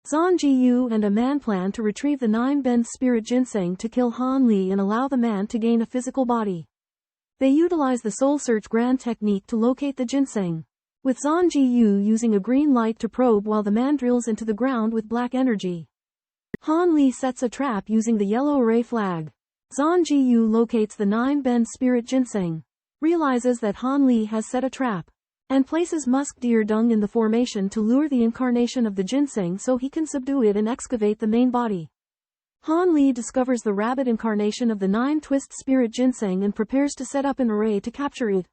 Zhang Jiyu and a man plan to retrieve the 9-bend spirit ginseng to kill Han Li and allow the man to gain a physical body. They utilize the Soul Search Grand technique to locate the ginseng, with Zhang Jiyu using a green light to probe while the man drills into the ground with black energy. Han Li sets a trap using the yellow array flag. Zhang Jiyu locates the 9-bend spirit ginseng, realizes that Han Li has set a trap, and places musk deer dung in the formation to lure the incarnation of the ginseng so he can subdue it and excavate the main body. Han Li discovers the rabbit incarnation of the 9-twist spirit ginseng and prepares to set up an array to capture it.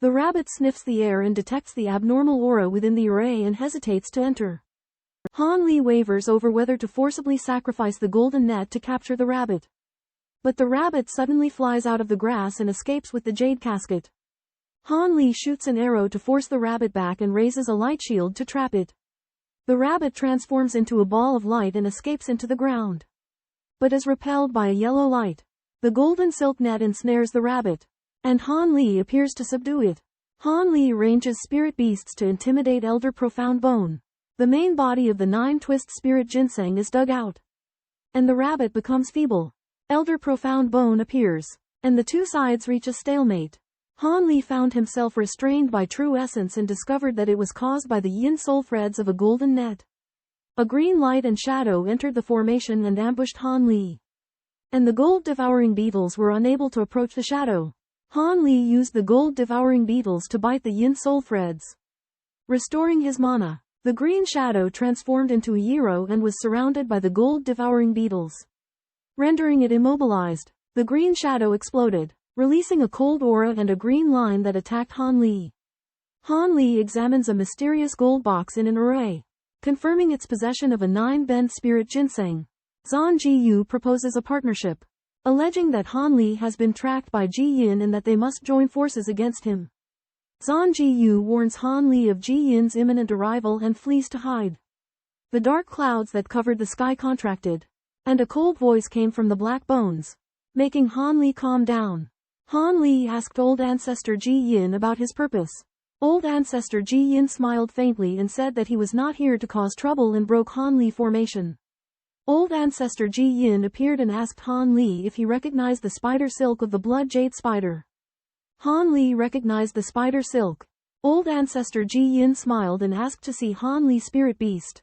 The rabbit sniffs the air and detects the abnormal aura within the array and hesitates to enter. Han Li wavers over whether to forcibly sacrifice the golden net to capture the rabbit. But the rabbit suddenly flies out of the grass and escapes with the jade casket. Han Li shoots an arrow to force the rabbit back and raises a light shield to trap it. The rabbit transforms into a ball of light and escapes into the ground, but is repelled by a yellow light. The golden silk net ensnares the rabbit, and Han Li appears to subdue it. Han Li arranges spirit beasts to intimidate Elder Profound Bone. The main body of the 9-twist spirit ginseng is dug out, and the rabbit becomes feeble. Elder Profound Bone appears, and the two sides reach a stalemate. Han Li found himself restrained by true essence and discovered that it was caused by the yin soul threads of a golden net. A green light and shadow entered the formation and ambushed Han Li, and the gold devouring beetles were unable to approach the shadow. Han Li used the gold devouring beetles to bite the yin soul threads, restoring his mana. The green shadow transformed into a Yiro and was surrounded by the gold devouring beetles, rendering it immobilized. The green shadow exploded, releasing a cold aura and a green line that attacked Han Li. Han Li examines a mysterious gold box in an array, confirming its possession of a 9-bend spirit ginseng. Zhang Jiyu proposes a partnership, alleging that Han Li has been tracked by Ji Yin and that they must join forces against him. Zhang Jiyu warns Han Li of Ji Yin's imminent arrival and flees to hide. The dark clouds that covered the sky contracted, and a cold voice came from the black bones, making Han Li calm down. Han Li asked Old Ancestor Ji Yin about his purpose. Old Ancestor Ji Yin smiled faintly and said that he was not here to cause trouble and broke Han Li formation. Old Ancestor Ji Yin appeared and asked Han Li if he recognized the spider silk of the blood jade spider. Han Li recognized the spider silk. Old Ancestor Ji Yin smiled and asked to see Han Li's spirit beast.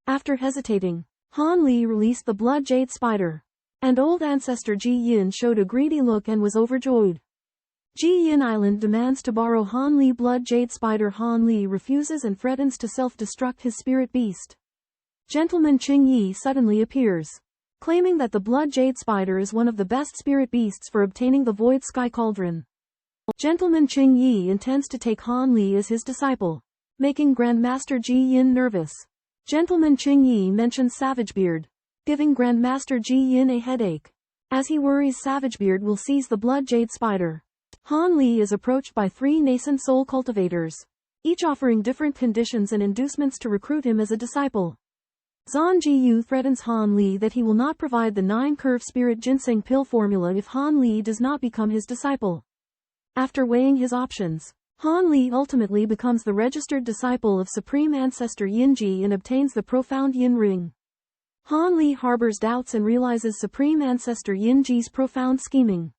After hesitating, Han Li released the blood jade spider, and Old Ancestor Ji Yin showed a greedy look and was overjoyed. Ji Yin Island demands to borrow Han Li blood jade spider. Han Li refuses and threatens to self-destruct his spirit beast. Gentleman Qing Yi suddenly appears, claiming that the blood jade spider is one of the best spirit beasts for obtaining the Void Sky Cauldron. Gentleman Qing Yi intends to take Han Li as his disciple, making Grandmaster Ji Yin nervous. Gentleman Qing Yi mentions Savagebeard, giving Grandmaster Ji Yin a headache. As he worries Savagebeard will seize the blood jade spider, Han Li is approached by 3 Nascent Soul cultivators, each offering different conditions and inducements to recruit him as a disciple. Zhang Jiyu threatens Han Li that he will not provide the 9-curve spirit ginseng pill formula if Han Li does not become his disciple. After weighing his options, Han Li ultimately becomes the registered disciple of Supreme Ancestor Yin Ji and obtains the Profound Yin Ring. Han Li harbors doubts and realizes Supreme Ancestor Yin Ji's profound scheming.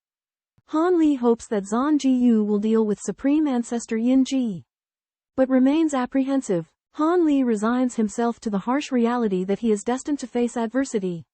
Han Li hopes that Zhang Jiyu will deal with Supreme Ancestor Yin Ji, but remains apprehensive. Han Li resigns himself to the harsh reality that he is destined to face adversity,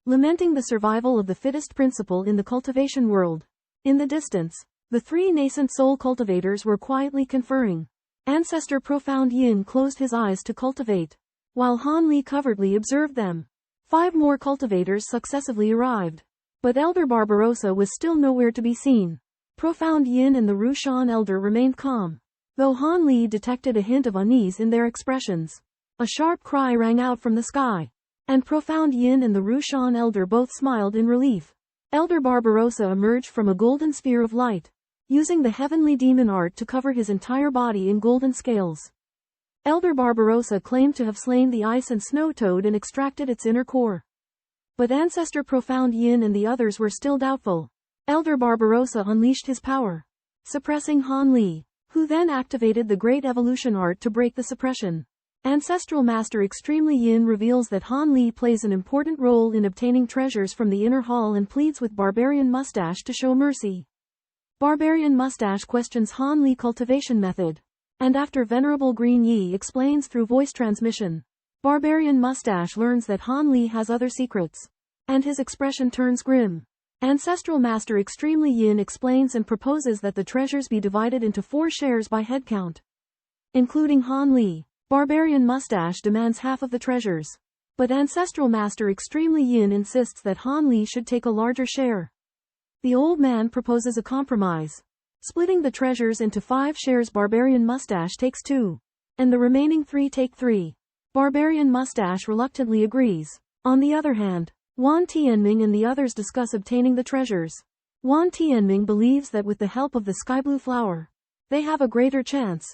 lamenting the survival of the fittest principle in the cultivation world. In the distance, the 3 Nascent Soul cultivators were quietly conferring. Ancestor Profound Yin closed his eyes to cultivate, while Han Li covertly observed them. 5 more cultivators successively arrived, but Elder Barbarossa was still nowhere to be seen. Profound Yin and the Rushan Elder remained calm, though Han Li detected a hint of unease in their expressions. A sharp cry rang out from the sky, and Profound Yin and the Rushan Elder both smiled in relief. Elder Barbarossa emerged from a golden sphere of light, using the heavenly demon art to cover his entire body in golden scales. Elder Barbarossa claimed to have slain the ice and snow toad and extracted its inner core. But Ancestor Profound Yin and the others were still doubtful. Elder Barbarossa unleashed his power, suppressing Han Li, who then activated the Great Evolution Art to break the suppression. Ancestral Master Extremely Yin reveals that Han Li plays an important role in obtaining treasures from the inner hall and pleads with Barbarian Mustache to show mercy. Barbarian Mustache questions Han Li cultivation method. And after Venerable Green Yi explains through voice transmission, Barbarian Mustache learns that Han Li has other secrets. And his expression turns grim. Ancestral Master Extremely Yin explains and proposes that the treasures be divided into 4 shares by head count, including Han Li. Barbarian Mustache demands half of the treasures. But Ancestral Master Extremely Yin insists that Han Li should take a larger share. The old man proposes a compromise. Splitting the treasures into 5 shares, Barbarian Mustache takes 2. And the remaining 3 take 3. Barbarian Mustache reluctantly agrees. On the other hand, Wan Tianming and the others discuss obtaining the treasures. Wan Tianming believes that with the help of the sky-blue flower, they have a greater chance.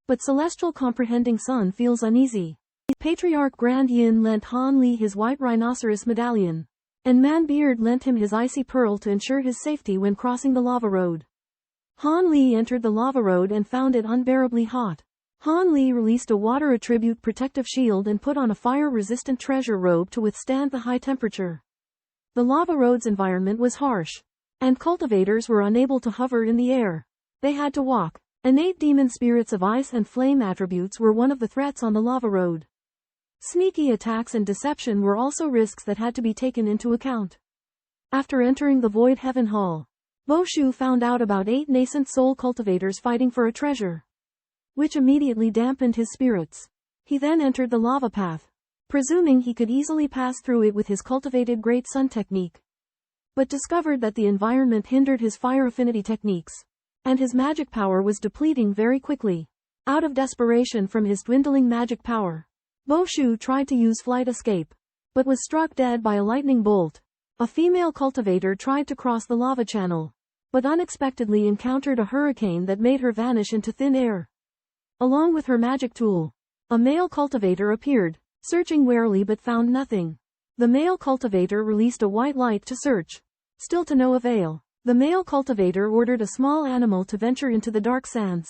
But Celestial Comprehending Sun feels uneasy. Patriarch Grand Yin lent Han Li his white rhinoceros medallion. And Man Beard lent him his icy pearl to ensure his safety when crossing the lava road. Han Li entered the lava road and found it unbearably hot. Han Li released a water attribute protective shield and put on a fire-resistant treasure robe to withstand the high temperature. The lava road's environment was harsh, and cultivators were unable to hover in the air. They had to walk. Innate demon spirits of ice and flame attributes were one of the threats on the lava road. Sneaky attacks and deception were also risks that had to be taken into account. After entering the Void Heaven Hall, Bo Shu found out about 8 Nascent Soul cultivators fighting for a treasure, which immediately dampened his spirits. He then entered the lava path, presuming he could easily pass through it with his cultivated Great Sun technique, but discovered that the environment hindered his fire affinity techniques, and his magic power was depleting very quickly. Out of desperation from his dwindling magic power, Bo Shu tried to use flight escape, but was struck dead by a lightning bolt. A female cultivator tried to cross the lava channel, but unexpectedly encountered a hurricane that made her vanish into thin air. Along with her magic tool, a male cultivator appeared, searching warily but found nothing. The male cultivator released a white light to search, still to no avail. The male cultivator ordered a small animal to venture into the dark sands,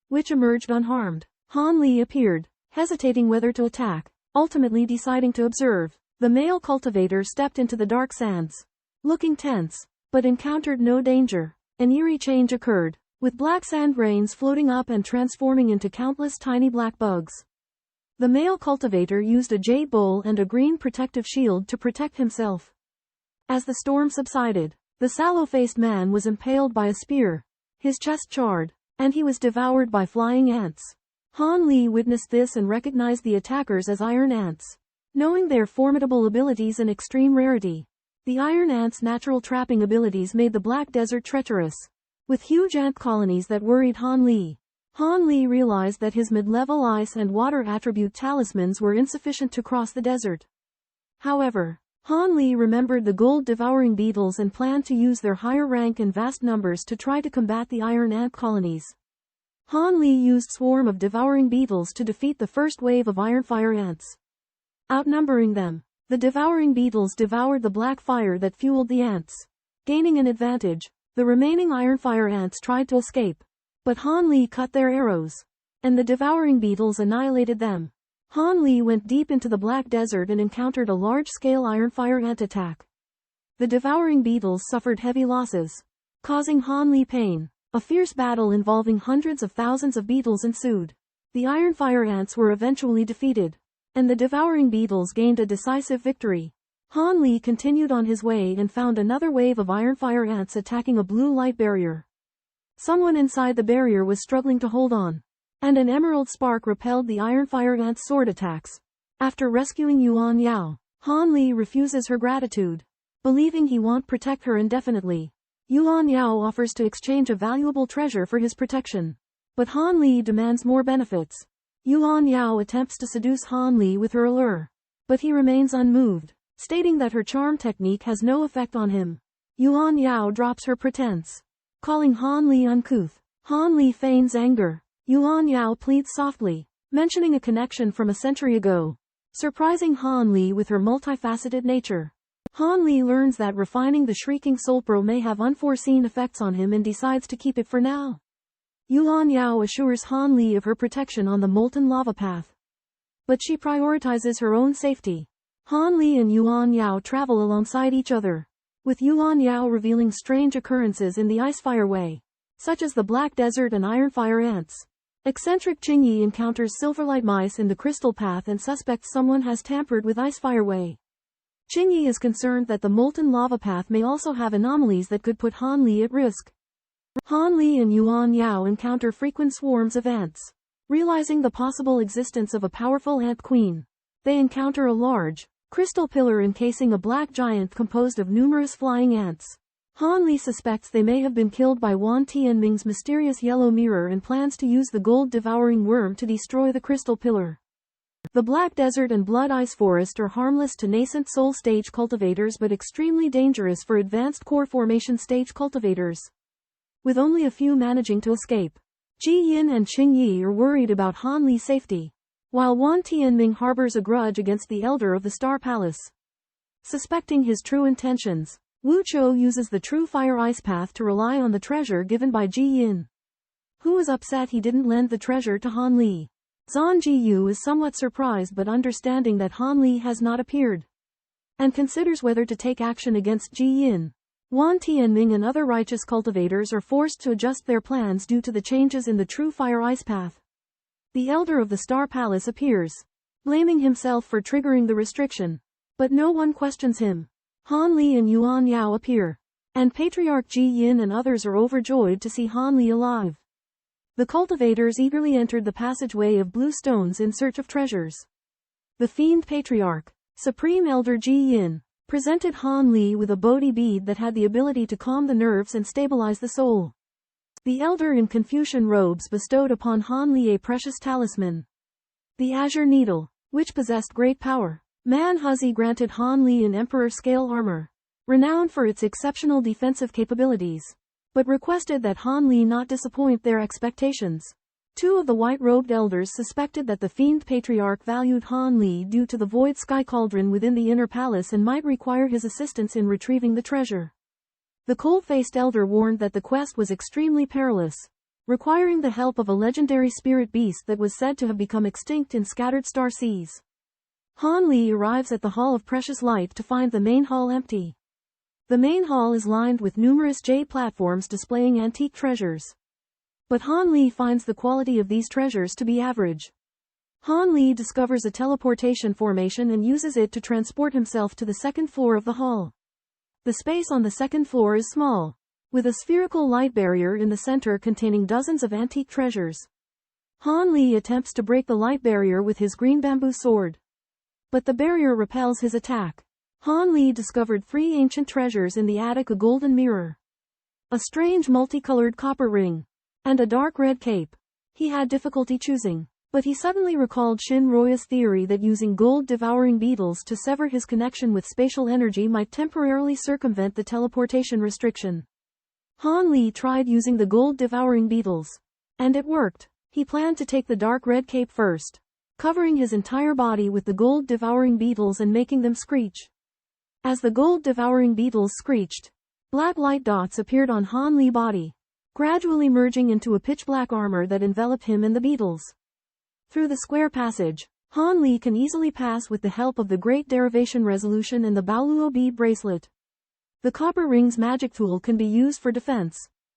which emerged unharmed. Han Li appeared, hesitating whether to attack, ultimately deciding to observe. The male cultivator stepped into the dark sands, looking tense, but encountered no danger. An eerie change occurred, with black sand grains floating up and transforming into countless tiny black bugs. The male cultivator used a jade bowl and a green protective shield to protect himself. As the storm subsided, the sallow-faced man was impaled by a spear, his chest charred, and he was devoured by flying ants. Han Li witnessed this and recognized the attackers as iron ants. Knowing their formidable abilities and extreme rarity, the iron ants' natural trapping abilities made the Black Desert treacherous, with huge ant colonies that worried Han Li. Han Li realized that his mid-level ice and water attribute talismans were insufficient to cross the desert. However, Han Li remembered the Golden Devouring Beetles and planned to use their higher rank and vast numbers to try to combat the iron ant colonies. Han Li used Swarm of Devouring Beetles to defeat the first wave of iron fire ants. Outnumbering them, the devouring beetles devoured the black fire that fueled the ants. Gaining an advantage, the remaining iron fire ants tried to escape, but Han Li cut their arrows, and the devouring beetles annihilated them. Han Li went deep into the Black Desert and encountered a large-scale iron fire ant attack. The devouring beetles suffered heavy losses, causing Han Li pain. A fierce battle involving hundreds of thousands of beetles ensued. The iron fire ants were eventually defeated, and the devouring beetles gained a decisive victory. Han Li continued on his way and found another wave of iron fire ants attacking a blue light barrier. Someone inside the barrier was struggling to hold on, and an emerald spark repelled the iron fire ant's sword attacks. After rescuing Yuan Yao, Han Li refuses her gratitude, believing he won't protect her indefinitely. Yuan Yao offers to exchange a valuable treasure for his protection, but Han Li demands more benefits. Yuan Yao attempts to seduce Han Li with her allure, but he remains unmoved, stating that her charm technique has no effect on him. Yuan Yao drops her pretense, calling Han Li uncouth. Han Li feigns anger. Yuan Yao pleads softly, mentioning a connection from a century ago, surprising Han Li with her multifaceted nature. Han Li learns that refining the Shrieking Soul Pearl may have unforeseen effects on him and decides to keep it for now. Yuan Yao assures Han Li of her protection on the molten lava path. but she prioritizes her own safety. Han Li and Yuan Yao travel alongside each other, with Yuan Yao revealing strange occurrences in the Icefire Way, such as the Black Desert and Ironfire ants. Eccentric Qingyi encounters silverlight mice in the Crystal Path and suspects someone has tampered with Icefire Way. Qingyi is concerned that the Molten Lava Path may also have anomalies that could put Han Li at risk. Han Li and Yuan Yao encounter frequent swarms of ants. Realizing the possible existence of a powerful ant queen, they encounter a large, crystal pillar encasing a black giant composed of numerous flying ants. Han Li suspects they may have been killed by Wan Tianming's mysterious yellow mirror and plans to use the gold devouring worm to destroy the crystal pillar. The Black Desert and Blood Ice Forest are harmless to nascent soul stage cultivators but extremely dangerous for advanced core formation stage cultivators, with only a few managing to escape. Ji Yin and Qing Yi are worried about Han Li's safety, while Wan Tianming harbors a grudge against the Elder of the Star Palace. Suspecting his true intentions, Wu Chou uses the True Fire Ice Path to rely on the treasure given by Ji Yin, who is upset he didn't lend the treasure to Han Li. Zhan Jiyu is somewhat surprised but understanding that Han Li has not appeared, and considers whether to take action against Ji Yin. Wan Tianming and other righteous cultivators are forced to adjust their plans due to the changes in the True Fire Ice Path. The Elder of the Star Palace appears, blaming himself for triggering the restriction, but no one questions him. Han Li and Yuan Yao appear, and Patriarch Ji Yin and others are overjoyed to see Han Li alive. The cultivators eagerly entered the passageway of blue stones in search of treasures. The Fiend Patriarch, Supreme Elder Ji Yin, presented Han Li with a Bodhi bead that had the ability to calm the nerves and stabilize the soul. The Elder in Confucian robes bestowed upon Han Li a precious talisman, the Azure Needle, which possessed great power. Man Huzi granted Han Li an Emperor-scale armor, renowned for its exceptional defensive capabilities, but requested that Han Li not disappoint their expectations. Two of the white-robed elders suspected that the Fiend Patriarch valued Han Li due to the Void Sky Cauldron within the inner palace and might require his assistance in retrieving the treasure. The cold-faced elder warned that the quest was extremely perilous, requiring the help of a legendary spirit beast that was said to have become extinct in scattered star seas. Han Li arrives at the Hall of Precious Light to find the main hall empty. The main hall is lined with numerous jade platforms displaying antique treasures, but Han Li finds the quality of these treasures to be average. Han Li discovers a teleportation formation and uses it to transport himself to the second floor of the hall. The space on the second floor is small, with a spherical light barrier in the center containing dozens of antique treasures. Han Li attempts to break the light barrier with his green bamboo sword, but the barrier repels his attack. Han Li discovered 3 ancient treasures in the attic: a golden mirror, a strange multicolored copper ring, and a dark red cape. He had difficulty choosing, but he suddenly recalled Shin Roya's theory that using gold devouring beetles to sever his connection with spatial energy might temporarily circumvent the teleportation restriction. Han Li tried using the gold devouring beetles, and it worked. He planned to take the dark red cape first, covering his entire body with the gold devouring beetles and making them screech. As the gold devouring beetles screeched, black light dots appeared on Han Li's body, gradually merging into a pitch-black armor that enveloped him and the beetles. Through the square passage, Han Li can easily pass with the help of the Great Derivation Resolution and the Baoluo bead bracelet. The copper ring's magic tool can be used for defense.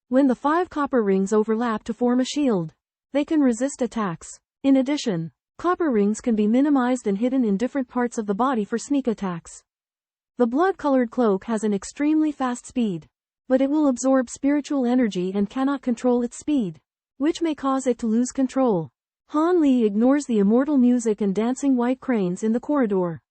When the 5 copper rings overlap to form a shield, they can resist attacks. In addition, copper rings can be minimized and hidden in different parts of the body for sneak attacks. The blood-colored cloak has an extremely fast speed, but it will absorb spiritual energy and cannot control its speed, which may cause it to lose control. Han Li ignores the immortal music and dancing white cranes in the corridor,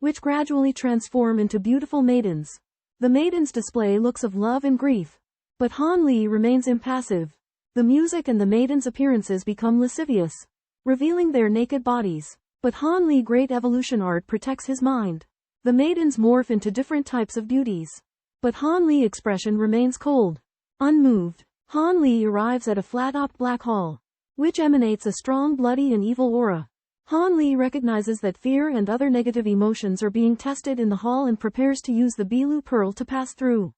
which gradually transform into beautiful maidens. The maidens display looks of love and grief, but Han Li remains impassive. The music and the maidens' appearances become lascivious, revealing their naked bodies, but Han Li's great evolution art protects his mind. The maidens morph into different types of beauties, but Han Li's expression remains cold, unmoved. Han Li arrives at a flat-topped black hall, which emanates a strong bloody and evil aura. Han Li recognizes that fear and other negative emotions are being tested in the hall and prepares to use the Bilu Pearl to pass through.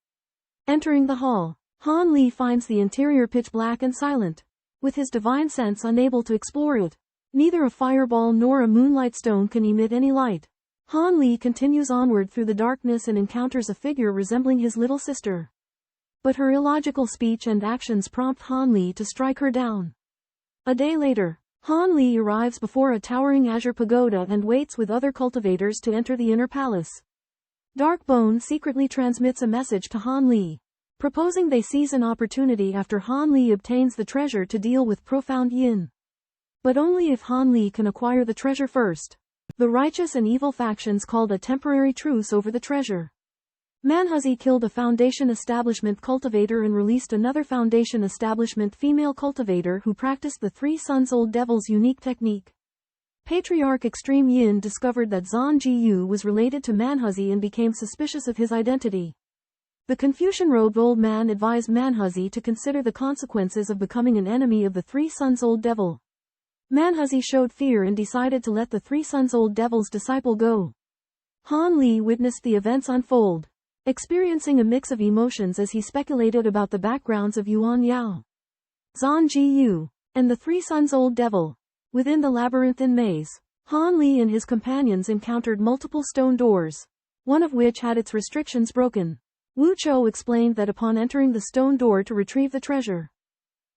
Entering the hall, Han Li finds the interior pitch black and silent, with his divine sense unable to explore it. Neither a fireball nor a moonlight stone can emit any light. Han Li continues onward through the darkness and encounters a figure resembling his little sister. But her illogical speech and actions prompt Han Li to strike her down. A day later, Han Li arrives before a towering azure pagoda and waits with other cultivators to enter the inner palace. Dark Bone secretly transmits a message to Han Li, proposing they seize an opportunity after Han Li obtains the treasure to deal with profound yin. But only if Han Li can acquire the treasure first. The righteous and evil factions called a temporary truce over the treasure. Manhuzi killed a Foundation Establishment cultivator and released another Foundation Establishment female cultivator who practiced the Three Sons Old Devil's unique technique. Patriarch Extreme Yin discovered that Zhan Jiyu was related to Manhuzi and became suspicious of his identity. The Confucian-robed old man advised Manhuzi to consider the consequences of becoming an enemy of the Three Sons Old Devil. Manhuzi showed fear and decided to let the Three Sons Old Devil's disciple go. Han Li witnessed the events unfold, experiencing a mix of emotions as he speculated about the backgrounds of Yuan Yao, Zhan Jiyu, and the Three Sons Old Devil. Within the labyrinthine maze, Han Li and his companions encountered multiple stone doors, one of which had its restrictions broken. Wu Chou explained that upon entering the stone door to retrieve the treasure,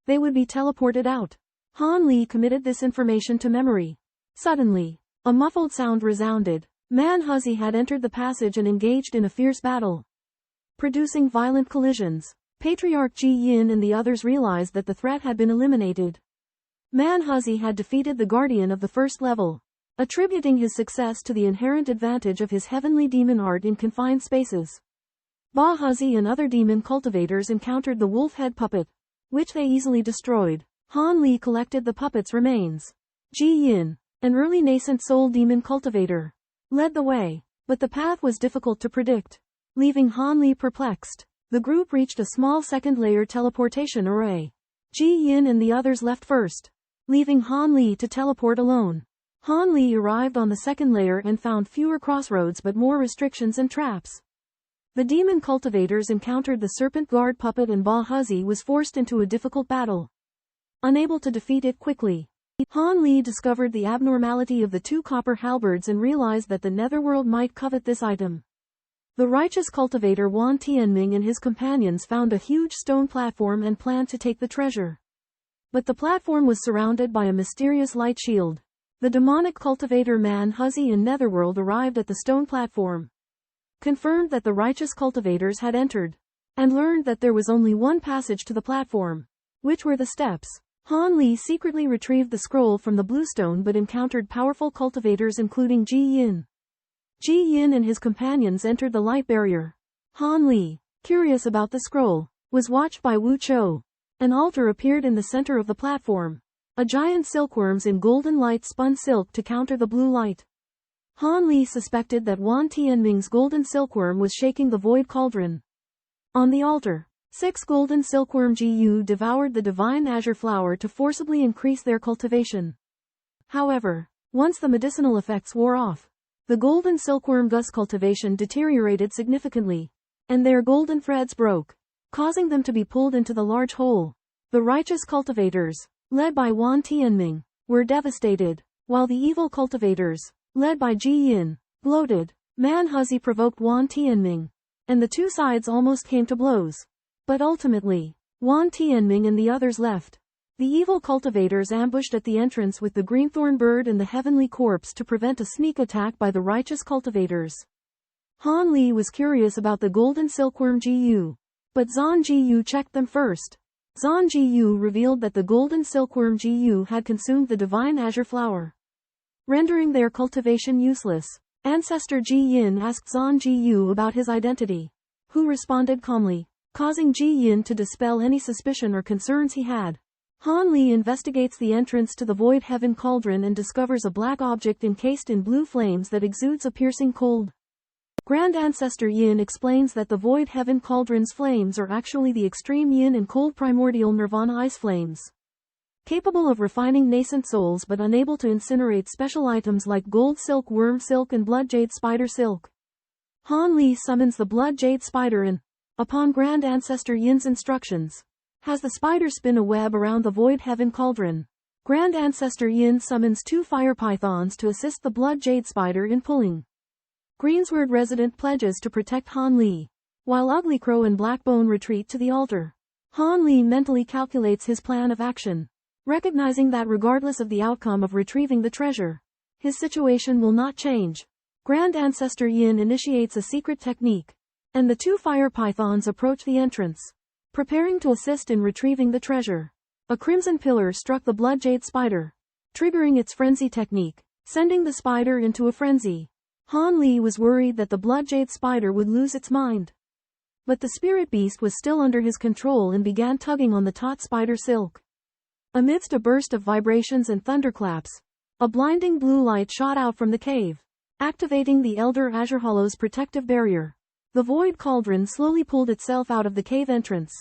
they would be teleported out. Han Li committed this information to memory. Suddenly, a muffled sound resounded. Manhuzi had entered the passage and engaged in a fierce battle, producing violent collisions. Patriarch Ji Yin and the others realized that the threat had been eliminated. Manhuzi had defeated the guardian of the first level, attributing his success to the inherent advantage of his heavenly demon art in confined spaces. Bahuzi and other demon cultivators encountered the wolf head puppet, which they easily destroyed. Han Li collected the puppet's remains. Ji Yin, an early nascent soul demon cultivator, led the way, but the path was difficult to predict. Leaving Han Li perplexed, the group reached a small second-layer teleportation array. Ji Yin and the others left first, leaving Han Li to teleport alone. Han Li arrived on the second layer and found fewer crossroads but more restrictions and traps. The demon cultivators encountered the serpent guard puppet and Bahuzi was forced into a difficult battle. Unable to defeat it quickly, Han Li discovered the abnormality of the two copper halberds and realized that the netherworld might covet this item. The righteous cultivator Wan Tianming and his companions found a huge stone platform and planned to take the treasure. But the platform was surrounded by a mysterious light shield. The demonic cultivator Manhuzi and Netherworld arrived at the stone platform, confirmed that the righteous cultivators had entered, and learned that there was only one passage to the platform, which were the steps. Han Li secretly retrieved the scroll from the bluestone but encountered powerful cultivators including Ji Yin. Ji Yin and his companions entered the light barrier. Han Li, curious about the scroll, was watched by Wu Chou. An altar appeared in the center of the platform. A giant silkworms in golden light spun silk to counter the blue light. Han Li suspected that Wan Tianming's golden silkworm was shaking the void cauldron. On the altar, 6 golden silkworm Jiyu devoured the divine azure flower to forcibly increase their cultivation. However, once the medicinal effects wore off, the golden silkworm Gus cultivation deteriorated significantly, and their golden threads broke, causing them to be pulled into the large hole. The righteous cultivators, led by Wan Tianming, were devastated, while the evil cultivators, led by Ji Yin, gloated. Manhuzi provoked Wan Tianming, and the two sides almost came to blows. But ultimately, Wan Tianming and the others left. The evil cultivators ambushed at the entrance with the greenthorn bird and the heavenly corpse to prevent a sneak attack by the righteous cultivators. Han Li was curious about the golden silkworm Jiyu, but Zhan Jiyu checked them first. Zhan Jiyu revealed that the golden silkworm Jiyu had consumed the divine azure flower, rendering their cultivation useless. Ancestor Ji Yin asked Zhan Jiyu about his identity, who responded calmly, causing Ji Yin to dispel any suspicion or concerns he had. Han Li investigates the entrance to the Void Heaven Cauldron and discovers a black object encased in blue flames that exudes a piercing cold. Grand Ancestor Yin explains that the Void Heaven Cauldron's flames are actually the extreme yin and cold primordial nirvana ice flames, capable of refining nascent souls but unable to incinerate special items like gold silk worm silk and blood jade spider silk. Han Li summons the blood jade spider and, upon Grand Ancestor Yin's instructions, has the spider spin a web around the Void Heaven Cauldron. Grand Ancestor Yin summons 2 fire pythons to assist the Blood Jade Spider in pulling. Greensward resident pledges to protect Han Li, while Ugly Crow and Blackbone retreat to the altar. Han Li mentally calculates his plan of action, recognizing that regardless of the outcome of retrieving the treasure, his situation will not change. Grand Ancestor Yin initiates a secret technique, and the 2 fire pythons approach the entrance, preparing to assist in retrieving the treasure. A crimson pillar struck the Blood Jade Spider, triggering its frenzy technique, sending the spider into a frenzy. Han Li was worried that the Blood Jade Spider would lose its mind. But the spirit beast was still under his control and began tugging on the taut spider silk. Amidst a burst of vibrations and thunderclaps, a blinding blue light shot out from the cave, activating the Elder Azure Hollow's protective barrier. The Void Cauldron slowly pulled itself out of the cave entrance,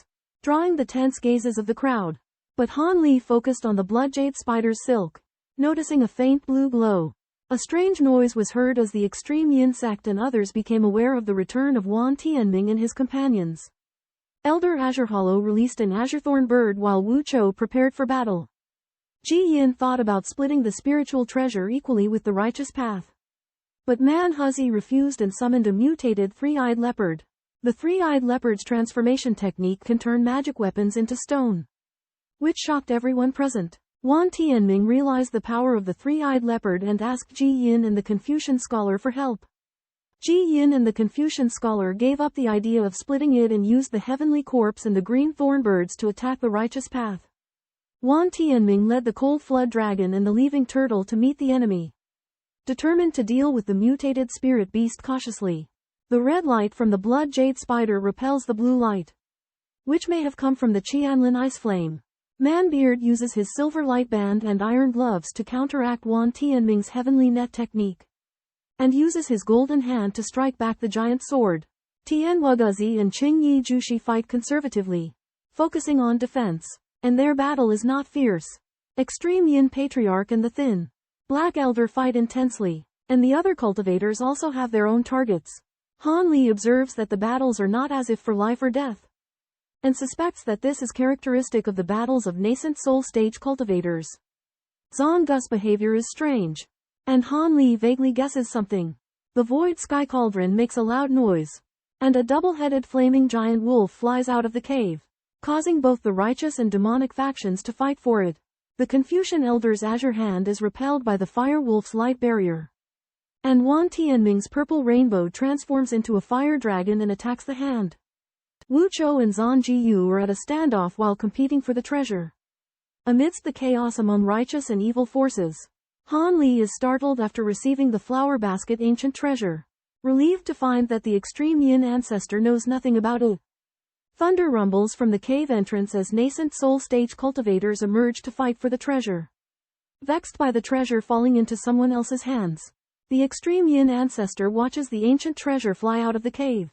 drawing the tense gazes of the crowd. But Han Li focused on the Blood Jade Spider's silk, noticing a faint blue glow. A strange noise was heard as the extreme Yin sect and others became aware of the return of Wan Tianming and his companions. Elder Azure Hollow released an Azurethorn bird while Wu Chou prepared for battle. Ji Yin thought about splitting the spiritual treasure equally with the righteous path. But Man Huzi refused and summoned a mutated three-eyed leopard. The three-eyed leopard's transformation technique can turn magic weapons into stone, which shocked everyone present. Wan Tianming realized the power of the three-eyed leopard and asked Ji Yin and the Confucian scholar for help. Ji Yin and the Confucian scholar gave up the idea of splitting it and used the heavenly corpse and the green thorn birds to attack the righteous path. Wan Tianming led the cold flood dragon and the leaving turtle to meet the enemy, determined to deal with the mutated spirit beast cautiously. The red light from the Blood Jade Spider repels the blue light, which may have come from the Qianlin ice flame. Manbeard uses his silver light band and iron gloves to counteract Wan Tianming's heavenly net technique, and uses his golden hand to strike back the giant sword. Tian Wuguzi and Qing Yi Jushi fight conservatively, focusing on defense, and their battle is not fierce. Extreme Yin Patriarch and the Thin Black Elder fight intensely, and the other cultivators also have their own targets. Han Li observes that the battles are not as if for life or death, and suspects that this is characteristic of the battles of Nascent Soul stage cultivators. Zhang Gus's behavior is strange, and Han Li vaguely guesses something. The Void Sky Cauldron makes a loud noise, and a double-headed flaming giant wolf flies out of the cave, causing both the righteous and demonic factions to fight for it. The Confucian Elder's azure hand is repelled by the Fire Wolf's light barrier, and Wan Tianming's purple rainbow transforms into a fire dragon and attacks the hand. Wu Chou and Zhan Jiyu are at a standoff while competing for the treasure. Amidst the chaos among righteous and evil forces, Han Li is startled after receiving the flower basket ancient treasure, relieved to find that the extreme Yin ancestor knows nothing about it. Thunder rumbles from the cave entrance as Nascent Soul stage cultivators emerge to fight for the treasure. Vexed by the treasure falling into someone else's hands, the extreme Yin ancestor watches the ancient treasure fly out of the cave.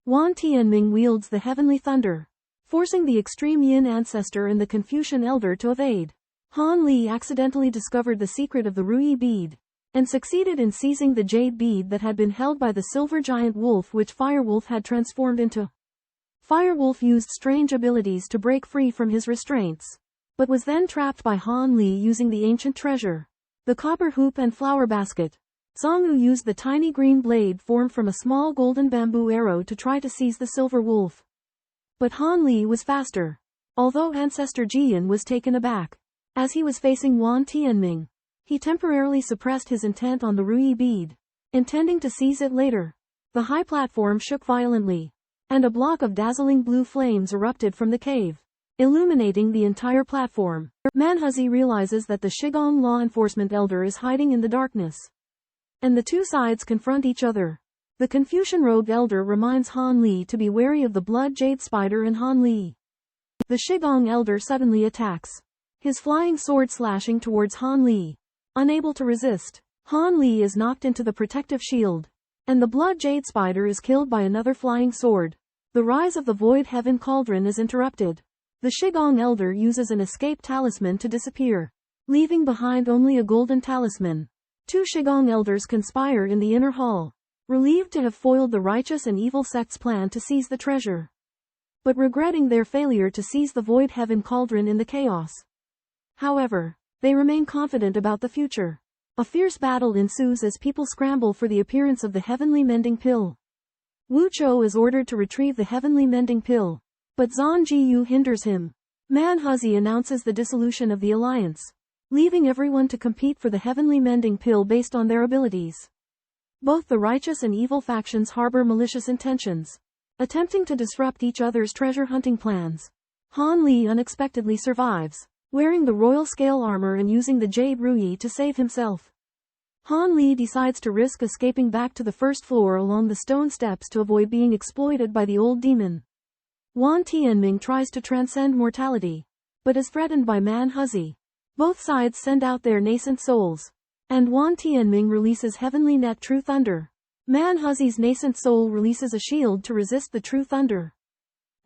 Wan Tianming wields the heavenly thunder, forcing the extreme Yin ancestor and the Confucian elder to evade. Han Li accidentally discovered the secret of the Ruyi bead, and succeeded in seizing the jade bead that had been held by the silver giant wolf which Firewolf had transformed into. Firewolf used strange abilities to break free from his restraints, but was then trapped by Han Li using the ancient treasure, the copper hoop and flower basket. Zhang Yu used the tiny green blade formed from a small golden bamboo arrow to try to seize the silver wolf. But Han Li was faster. Although Ancestor Jiyan was taken aback, as he was facing Wan Tianming, he temporarily suppressed his intent on the Ruyi bead, intending to seize it later. The high platform shook violently, and a block of dazzling blue flames erupted from the cave, illuminating the entire platform. Manhuzi realizes that the Shigong law enforcement elder is hiding in the darkness, and the two sides confront each other. The Confucian rogue elder reminds Han Li to be wary of the Blood Jade Spider and Han Li. The Shigong elder suddenly attacks, his flying sword slashing towards Han Li. Unable to resist, Han Li is knocked into the protective shield, and the Blood Jade Spider is killed by another flying sword. The rise of the Void Heaven Cauldron is interrupted. The Shigong elder uses an escape talisman to disappear, leaving behind only a golden talisman. Two Shigong elders conspire in the inner hall, relieved to have foiled the righteous and evil sect's plan to seize the treasure, but regretting their failure to seize the Void Heaven Cauldron in the chaos. However, They remain confident about the future. A fierce battle ensues as people scramble for the appearance of the heavenly mending pill. Wu Chou is ordered to retrieve the heavenly mending pill, but Zhang Jiyu hinders him. Manhuzi announces the dissolution of the alliance, leaving everyone to compete for the heavenly mending pill based on their abilities. Both the righteous and evil factions harbor malicious intentions, attempting to disrupt each other's treasure hunting plans. Han Li unexpectedly survives, wearing the royal scale armor and using the jade ruyi to save himself. Han Li decides to risk escaping back to the first floor along the stone steps to avoid being exploited by the old demon. Wan Tianming tries to transcend mortality, but is threatened by Manhuzi. Both sides send out their nascent souls, and Wan Tianming releases heavenly net true thunder. Manhuzi's nascent soul releases a shield to resist the true thunder.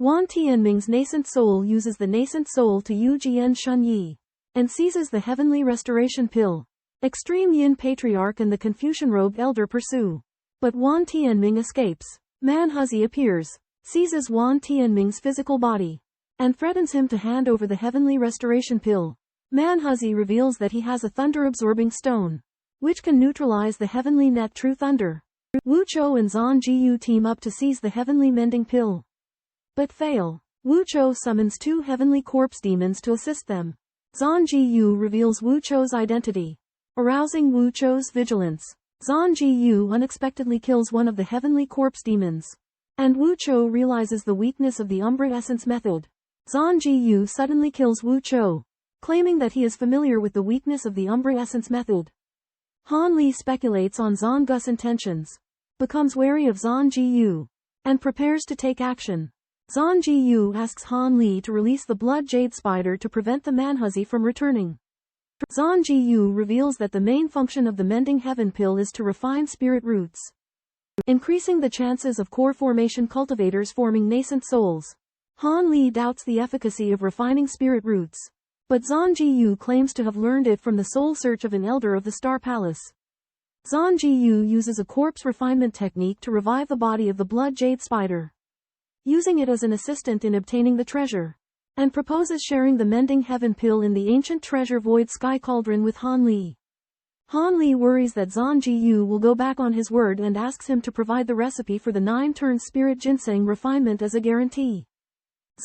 Wan Tianming's nascent soul uses the nascent soul to Yu Jian Shun Yi, and seizes the heavenly restoration pill. Extreme Yin Patriarch and the Confucian-robed elder pursue, but Wan Tianming escapes. Manhuzi appears, seizes Wan Tianming's physical body, and threatens him to hand over the heavenly restoration pill. Manhuzi reveals that he has a thunder-absorbing stone, which can neutralize the heavenly net true thunder. Wu Chou and Zhang Jiyu team up to seize the heavenly mending pill, but fail. Wu Chou summons two heavenly corpse demons to assist them. Zhang Jiyu reveals Wu Chou's identity, arousing Wu Chou's vigilance. Zhang Jiyu unexpectedly kills one of the heavenly corpse demons, and Wu Chou realizes the weakness of the Umbra Essence method. Zhang Jiyu suddenly kills Wu Chou, claiming that he is familiar with the weakness of the Umbra Essence method. Han Li speculates on Zhang Gu's intentions, becomes wary of Zhang Jiyu, and prepares to take action. Zhang Jiyu asks Han Li to release the blood jade spider to prevent the Manhuzi from returning. Zhang Jiyu reveals that the main function of the mending heaven pill is to refine spirit roots, increasing the chances of core formation cultivators forming nascent souls. Han Li doubts the efficacy of refining spirit roots, but Zhang Jiyu claims to have learned it from the soul search of an elder of the Star Palace. Zhang Jiyu uses a corpse refinement technique to revive the body of the blood jade spider, using it as an assistant in obtaining the treasure, and proposes sharing the mending heaven pill in the ancient treasure Void Sky Cauldron with Han Li. Han Li worries that Zhang Jiyu will go back on his word and asks him to provide the recipe for the 9-turn spirit ginseng refinement as a guarantee.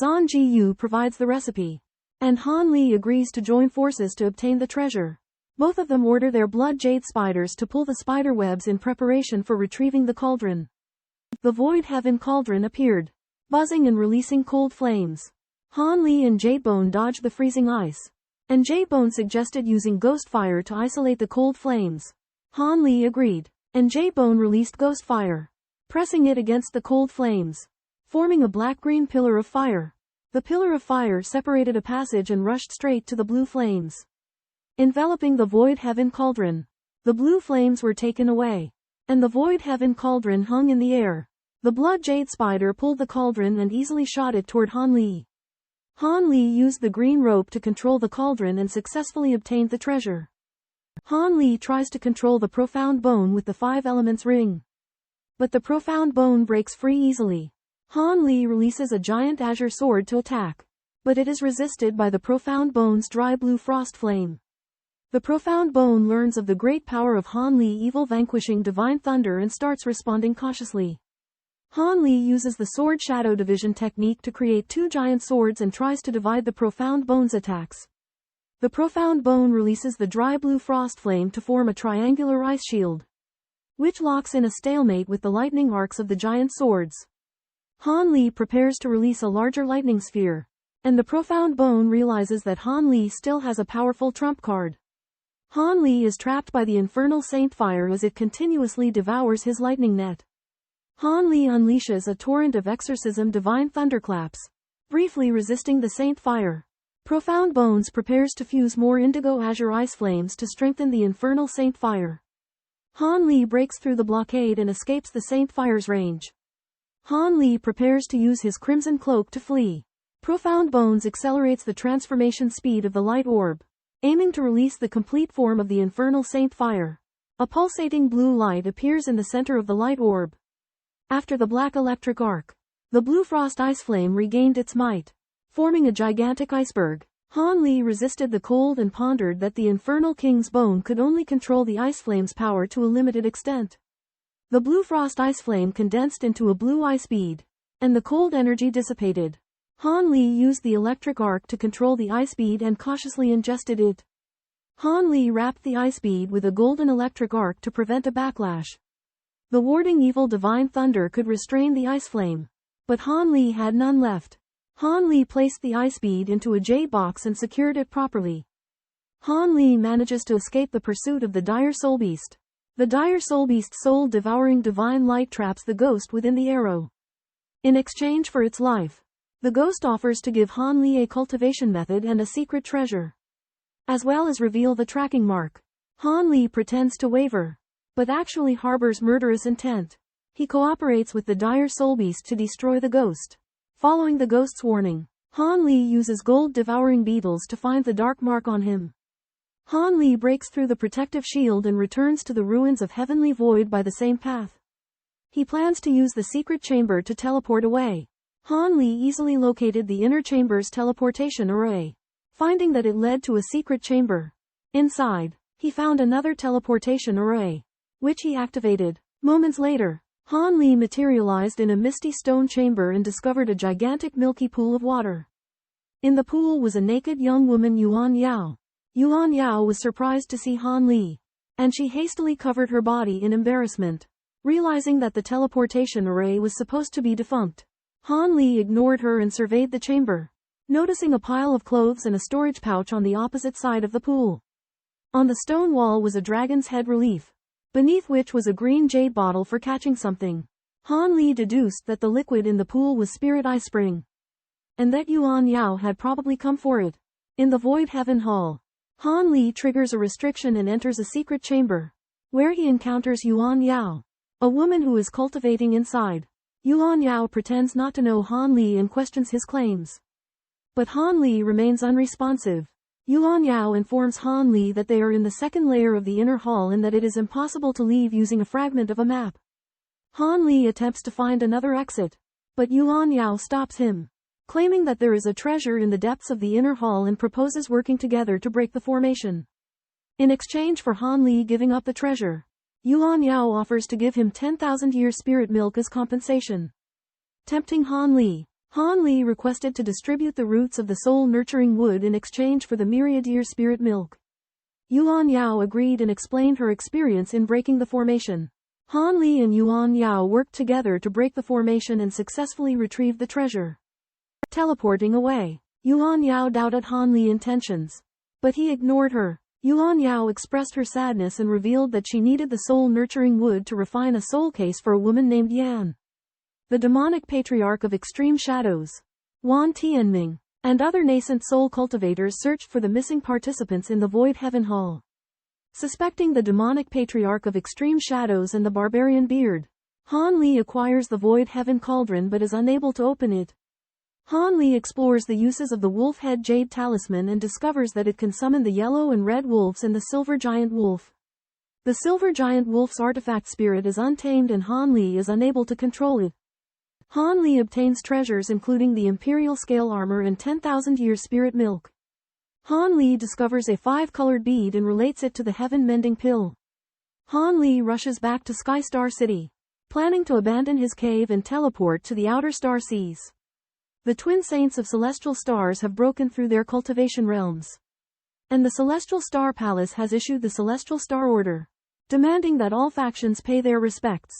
Zhang Jiyu provides the recipe, and Han Li agrees to join forces to obtain the treasure. Both of them order their blood jade spiders to pull the spider webs in preparation for retrieving the cauldron. The Void Heaven Cauldron appeared, buzzing and releasing cold flames. Han Li and Jadebone dodged the freezing ice, and Jadebone suggested using ghost fire to isolate the cold flames. Han Li agreed, and Jadebone released ghost fire, pressing it against the cold flames, forming a black-green pillar of fire. The pillar of fire separated a passage and rushed straight to the blue flames, enveloping the Void Heaven Cauldron. The blue flames were taken away, and the Void Heaven Cauldron hung in the air. The blood jade spider pulled the cauldron and easily shot it toward Han Li. Han Li used the green rope to control the cauldron and successfully obtained the treasure. Han Li tries to control the profound bone with the 5 elements ring, but the profound bone breaks free easily. Han Li releases a giant azure sword to attack, but it is resisted by the profound bone's dry blue frost flame. The profound bone learns of the great power of Han Li evil vanquishing divine thunder and starts responding cautiously. Han Li uses the sword shadow division technique to create 2 giant swords and tries to divide the profound bone's attacks. The profound bone releases the dry blue frost flame to form a triangular ice shield, which locks in a stalemate with the lightning arcs of the giant swords. Han Li prepares to release a larger lightning sphere, and the profound bone realizes that Han Li still has a powerful trump card. Han Li is trapped by the infernal saint fire as it continuously devours his lightning net. Han Li unleashes a torrent of exorcism divine thunderclaps, briefly resisting the saint fire. Profound Bones prepares to fuse more indigo azure ice flames to strengthen the infernal saint fire. Han Li breaks through the blockade and escapes the saint fire's range. Han Li prepares to use his crimson cloak to flee. Profound Bones accelerates the transformation speed of the light orb, aiming to release the complete form of the infernal saint fire. A pulsating blue light appears in the center of the light orb. After the black electric arc, the blue frost ice flame regained its might, forming a gigantic iceberg. Han Li resisted the cold and pondered that the infernal king's bone could only control the ice flame's power to a limited extent. The blue frost ice flame condensed into a blue ice bead, and the cold energy dissipated. Han Li used the electric arc to control the ice bead and cautiously ingested it. Han Li wrapped the ice bead with a golden electric arc to prevent a backlash. The warding evil divine thunder could restrain the ice flame, but Han Li had none left. Han Li placed the ice bead into a jade box and secured it properly. Han Li manages to escape the pursuit of the dire soul beast. The dire soul beast's soul-devouring divine light traps the ghost within the arrow. In exchange for its life, the ghost offers to give Han Li a cultivation method and a secret treasure, as well as reveal the tracking mark. Han Li pretends to waver, but actually harbors murderous intent. He cooperates with the dire soul beast to destroy the ghost. Following the ghost's warning, Han Li uses Golden Devouring Beetles to find the dark mark on him. Han Li breaks through the protective shield and returns to the ruins of Heavenly Void by the same path. He plans to use the secret chamber to teleport away. Han Li easily located the inner chamber's teleportation array, finding that it led to a secret chamber. Inside, he found another teleportation array, which he activated. Moments later, Han Li materialized in a misty stone chamber and discovered a gigantic milky pool of water. In the pool was a naked young woman, Yuan Yao. Yuan Yao was surprised to see Han Li, and she hastily covered her body in embarrassment, realizing that the teleportation array was supposed to be defunct. Han Li ignored her and surveyed the chamber, noticing a pile of clothes and a storage pouch on the opposite side of the pool. On the stone wall was a dragon's head relief, beneath which was a green jade bottle for catching something. Han Li deduced that the liquid in the pool was spirit ice spring, and that Yuan Yao had probably come for it. In the Void Heaven Hall, Han Li triggers a restriction and enters a secret chamber, where he encounters Yuan Yao, a woman who is cultivating inside. Yuan Yao pretends not to know Han Li and questions his claims, but Han Li remains unresponsive. Yuan Yao informs Han Li that they are in the second layer of the inner hall and that it is impossible to leave using a fragment of a map. Han Li attempts to find another exit, but Yuan Yao stops him, claiming that there is a treasure in the depths of the inner hall and proposes working together to break the formation. In exchange for Han Li giving up the treasure, Yuan Yao offers to give him 10,000-year spirit milk as compensation. Tempting Han Li requested to distribute the roots of the soul-nurturing wood in exchange for the myriad-year spirit milk. Yuan Yao agreed and explained her experience in breaking the formation. Han Li and Yuan Yao worked together to break the formation and successfully retrieve the treasure. Teleporting away, Yuan Yao doubted Han Li's intentions, but he ignored her. Yuan Yao expressed her sadness and revealed that she needed the soul-nurturing wood to refine a soul case for a woman named Yan. The demonic patriarch of extreme shadows, Wan Tianming, and other nascent soul cultivators searched for the missing participants in the Void Heaven Hall. Suspecting the demonic patriarch of extreme shadows and the barbarian beard, Han Li acquires the Void Heaven Cauldron but is unable to open it. Han Li explores the uses of the wolf head jade talisman and discovers that it can summon the yellow and red wolves and the silver giant wolf. The silver giant wolf's artifact spirit is untamed and Han Li is unable to control it. Han Li obtains treasures including the imperial scale armor and 10,000-year spirit milk. Han Li discovers a 5-colored bead and relates it to the heaven mending pill. Han Li rushes back to Sky Star City, planning to abandon his cave and teleport to the outer star seas. The twin saints of celestial stars have broken through their cultivation realms, and the Celestial Star Palace has issued the Celestial Star Order, demanding that all factions pay their respects.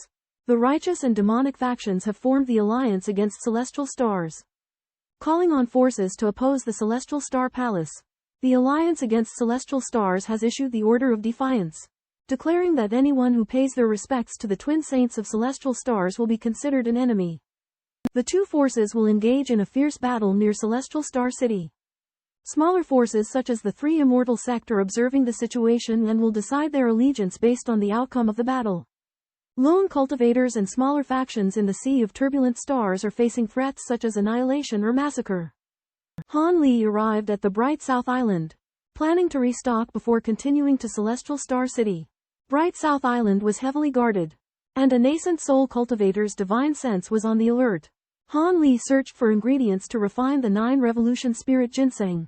The righteous and demonic factions have formed the alliance against celestial stars, calling on forces to oppose the Celestial Star Palace. The alliance against celestial stars has issued the Order of Defiance, declaring that anyone who pays their respects to the twin saints of celestial stars will be considered an enemy. The two forces will engage in a fierce battle near Celestial Star City. Smaller forces such as the three Immortal sect are observing the situation and will decide their allegiance based on the outcome of the battle. Lone cultivators and smaller factions in the Sea of Turbulent Stars are facing threats such as annihilation or massacre. Han Li arrived at the Bright South Island, planning to restock before continuing to Celestial Star City. Bright South Island was heavily guarded, and a nascent soul cultivator's divine sense was on the alert. Han Li searched for ingredients to refine the 9 revolution spirit ginseng.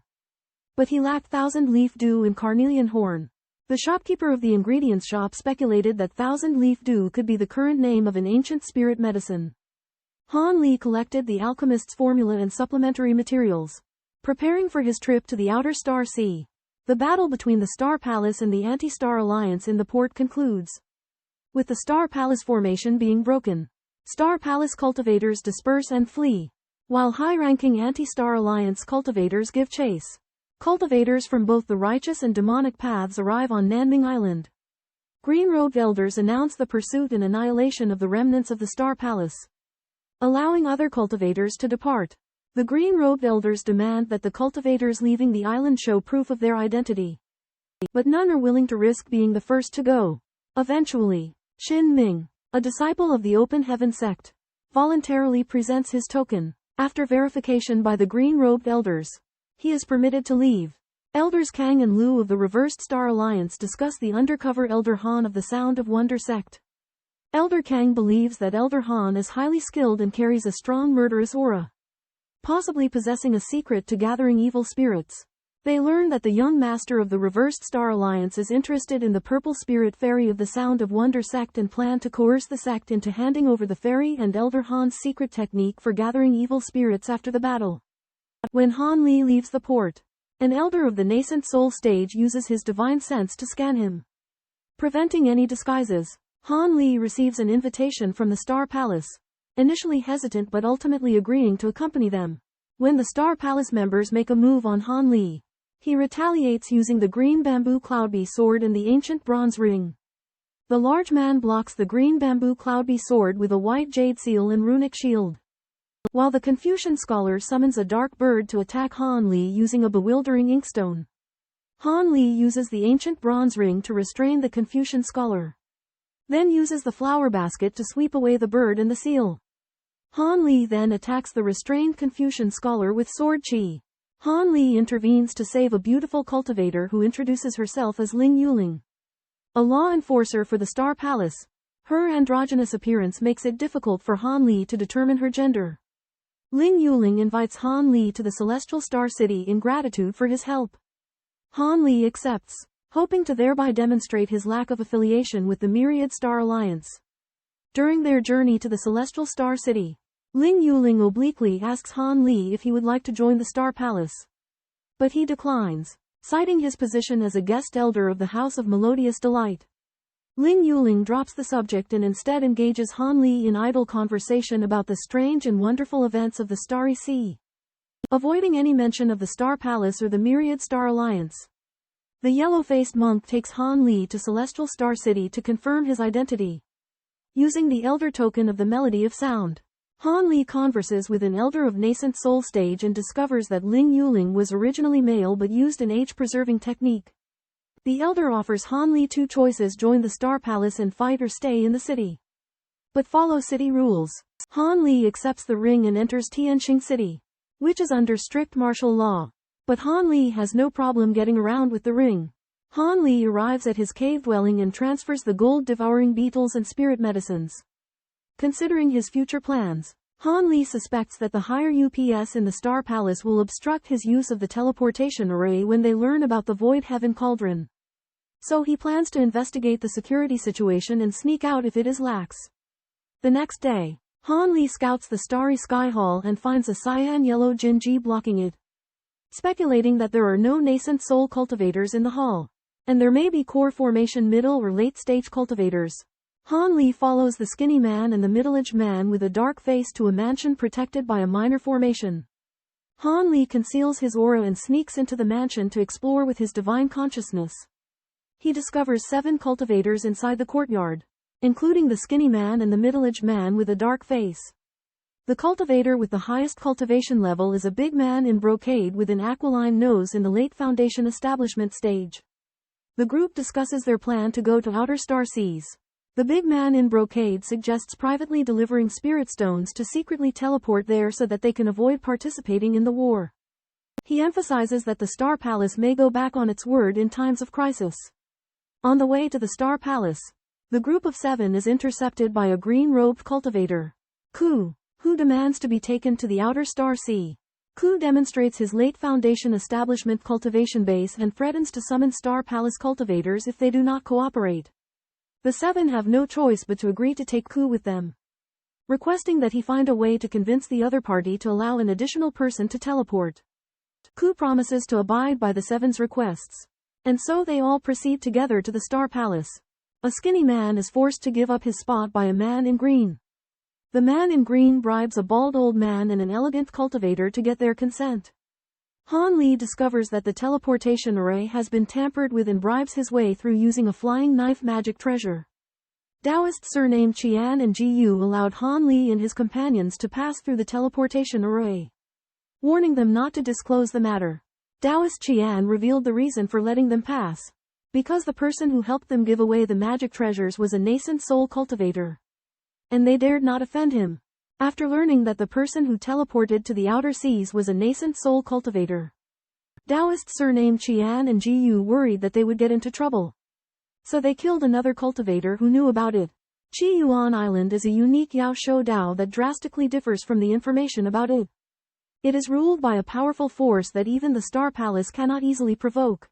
But he lacked thousand-leaf dew and carnelian horn. The shopkeeper of the ingredients shop speculated that thousand-leaf dew could be the current name of an ancient spirit medicine. Han Li collected the alchemist's formula and supplementary materials, preparing for his trip to the outer Star Sea. The battle between the Star Palace and the Anti-Star Alliance in the port concludes with the Star Palace formation being broken. Star Palace cultivators disperse and flee, while high-ranking Anti-Star Alliance cultivators give chase. Cultivators from both the righteous and demonic paths arrive on Nanming Island. Green-robed elders announce the pursuit and annihilation of the remnants of the Star Palace, allowing other cultivators to depart. The green-robed elders demand that the cultivators leaving the island show proof of their identity. But none are willing to risk being the first to go. Eventually, Xin Ming, a disciple of the Open Heaven sect, voluntarily presents his token. After verification by the green-robed elders, he is permitted to leave. Elders Kang and Lu of the Reversed Star Alliance discuss the undercover Elder Han of the Sound of Wonder sect. Elder Kang believes that Elder Han is highly skilled and carries a strong murderous aura, possibly possessing a secret to gathering evil spirits. They learn that the young master of the Reversed Star Alliance is interested in the purple spirit fairy of the Sound of Wonder sect and plan to coerce the sect into handing over the fairy and Elder Han's secret technique for gathering evil spirits after the battle. When Han Li leaves the port, an elder of the Nascent Soul stage uses his divine sense to scan him, preventing any disguises. Han Li receives an invitation from the Star Palace, initially hesitant but ultimately agreeing to accompany them. When the Star Palace members make a move on Han Li, he retaliates using the green bamboo cloudbee sword and the ancient bronze ring. The large man blocks the green bamboo cloudbee sword with a white jade seal and runic shield, while the Confucian scholar summons a dark bird to attack Han Li using a bewildering inkstone. Han Li uses the ancient bronze ring to restrain the Confucian scholar, then uses the flower basket to sweep away the bird and the seal. Han Li then attacks the restrained Confucian scholar with sword chi. Han Li intervenes to save a beautiful cultivator who introduces herself as Ling Yuling, a law enforcer for the Star Palace. Her androgynous appearance makes it difficult for Han Li to determine her gender. Ling Yuling invites Han Li to the Celestial Star City in gratitude for his help. Han Li accepts, hoping to thereby demonstrate his lack of affiliation with the Myriad Star Alliance. During their journey to the Celestial Star City, Ling Yuling obliquely asks Han Li if he would like to join the Star Palace, but he declines, citing his position as a guest elder of the House of Melodious Delight. Ling Yuling drops the subject and instead engages Han Li in idle conversation about the strange and wonderful events of the Starry Sea, avoiding any mention of the Star Palace or the Myriad Star Alliance. The yellow-faced monk takes Han Li to Celestial Star City to confirm his identity, using the elder token of the Melody of Sound. Han Li converses with an elder of Nascent Soul stage and discovers that Ling Yuling was originally male but used an age-preserving technique. The elder offers Han Li two choices: join the Star Palace and fight, or stay in the city, but follow city rules. Han Li accepts the ring and enters Tianqing City, which is under strict martial law. But Han Li has no problem getting around with the ring. Han Li arrives at his cave dwelling and transfers the Golden Devouring Beetles and spirit medicines. Considering his future plans, Han Li suspects that the higher UPS in the Star Palace will obstruct his use of the teleportation array when they learn about the Void Heaven Cauldron. So he plans to investigate the security situation and sneak out if it is lax. The next day, Han Li scouts the Starry Sky Hall and finds a cyan yellow Jinji blocking it, speculating that there are no nascent soul cultivators in the hall, and there may be core formation middle or late stage cultivators. Han Li follows the skinny man and the middle-aged man with a dark face to a mansion protected by a minor formation. Han Li conceals his aura and sneaks into the mansion to explore with his divine consciousness. He discovers 7 cultivators inside the courtyard, including the skinny man and the middle-aged man with a dark face. The cultivator with the highest cultivation level is a big man in brocade with an aquiline nose in the late Foundation establishment stage. The group discusses their plan to go to outer star seas. The big man in brocade suggests privately delivering spirit stones to secretly teleport there so that they can avoid participating in the war. He emphasizes that the Star Palace may go back on its word in times of crisis. On the way to the Star Palace, the group of 7 is intercepted by a green-robed cultivator, Ku, who demands to be taken to the outer Star Sea. Ku demonstrates his late Foundation establishment cultivation base and threatens to summon Star Palace cultivators if they do not cooperate. The seven have no choice but to agree to take Ku with them, requesting that he find a way to convince the other party to allow an additional person to teleport. Ku promises to abide by the seven's requests, and so they all proceed together to the Star Palace. A skinny man is forced to give up his spot by a man in green. The man in green bribes a bald old man and an elegant cultivator to get their consent. Han Li discovers that the teleportation array has been tampered with and bribes his way through using a flying knife magic treasure. Taoists surnamed Qian and Ji Yu allowed Han Li and his companions to pass through the teleportation array, warning them not to disclose the matter. Taoist Qian revealed the reason for letting them pass. Because the person who helped them give away the magic treasures was a Nascent Soul cultivator, and they dared not offend him. After learning that the person who teleported to the outer seas was a Nascent Soul cultivator, Taoists surnamed Qian and Ji Yu worried that they would get into trouble. So they killed another cultivator who knew about it. Qi Yuan Island is a unique Yao Shou Dao that drastically differs from the information about it. It is ruled by a powerful force that even the Star Palace cannot easily provoke.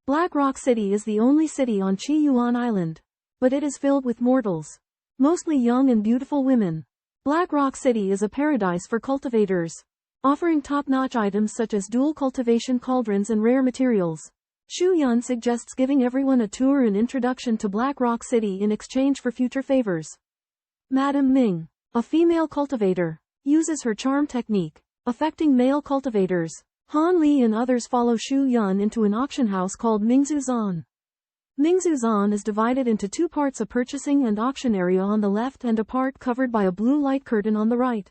Black Rock City is the only city on Qi Yuan Island, but it is filled with mortals, mostly young and beautiful women. Black Rock City is a paradise for cultivators, offering top-notch items such as dual cultivation cauldrons and rare materials. Xu Yun suggests giving everyone a tour and introduction to Black Rock City in exchange for future favors. Madame Ming, a female cultivator, uses her charm technique, affecting male cultivators. Han Li and others follow Xu Yun into an auction house called Mingzuzan. Mingzuzan is divided into two parts: a purchasing and auction area on the left and a part covered by a blue light curtain on the right.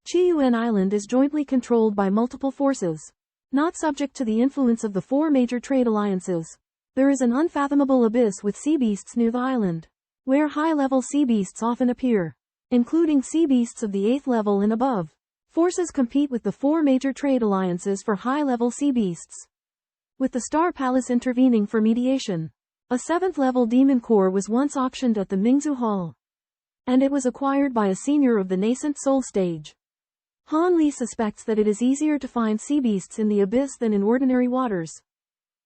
Qiyuan Island is jointly controlled by multiple forces, not subject to the influence of the four major trade alliances. There is an unfathomable abyss with sea beasts near the island, where high-level sea beasts often appear, including sea beasts of the 8th level and above. Forces compete with the four major trade alliances for high-level sea beasts, with the Star Palace intervening for mediation. A 7th-level demon core was once auctioned at the Mingzu Hall, and it was acquired by a senior of the Nascent Soul stage. Han Li suspects that it is easier to find sea beasts in the abyss than in ordinary waters.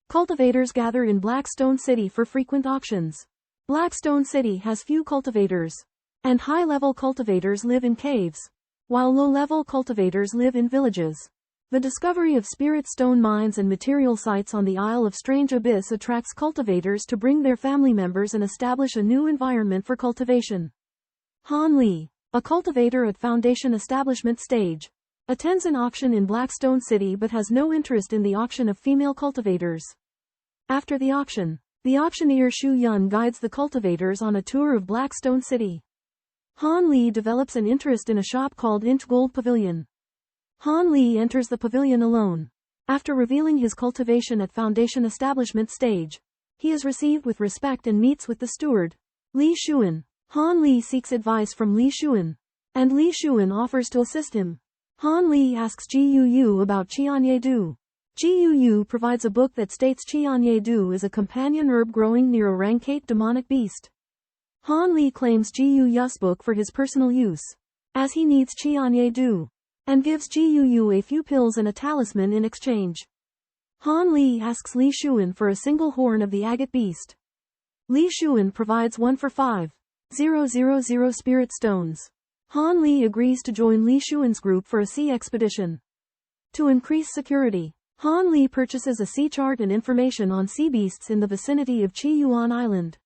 Cultivators gather in Blackstone City for frequent auctions. Blackstone City has few cultivators, and high-level cultivators live in caves, while low-level cultivators live in villages. The discovery of spirit stone mines and material sites on the Isle of Strange Abyss attracts cultivators to bring their family members and establish a new environment for cultivation. Han Li, a cultivator at Foundation Establishment stage, attends an auction in Blackstone City but has no interest in the auction of female cultivators. After the auctioneer Xu Yun guides the cultivators on a tour of Blackstone City. Han Li develops an interest in a shop called Int Gold Pavilion. Han Li enters the pavilion alone. After revealing his cultivation at Foundation Establishment stage, he is received with respect and meets with the steward, Li Xuan. Han Li seeks advice from Li Xuan, and Li Xuan offers to assist him. Han Li asks Ji Yu about Qianye Du. Ji Yu provides a book that states Qianye Du is a companion herb growing near a rankate demonic beast. Han Li claims Ji Yu's book for his personal use, as he needs Qianye Du, and gives Ji Yu a few pills and a talisman in exchange. Han Li asks Li Xuan for a single horn of the agate beast. Li Xuan provides one for 5,000 spirit stones. Han Li agrees to join Li Xuan's group for a sea expedition. To increase security, Han Li purchases a sea chart and information on sea beasts in the vicinity of Qi Yuan Island.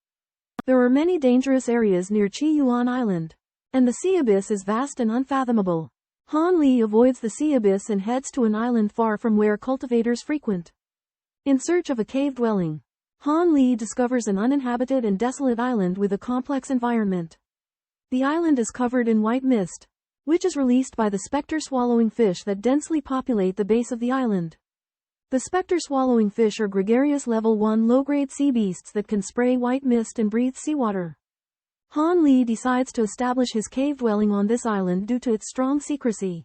There are many dangerous areas near Qi Yuan Island, and the sea abyss is vast and unfathomable. Han Li avoids the sea abyss and heads to an island far from where cultivators frequent. In search of a cave dwelling, Han Li discovers an uninhabited and desolate island with a complex environment. The island is covered in white mist, which is released by the spectre-swallowing fish that densely populate the base of the island. The spectre-swallowing fish are gregarious level 1 low-grade sea beasts that can spray white mist and breathe seawater. Han Li decides to establish his cave dwelling on this island due to its strong secrecy.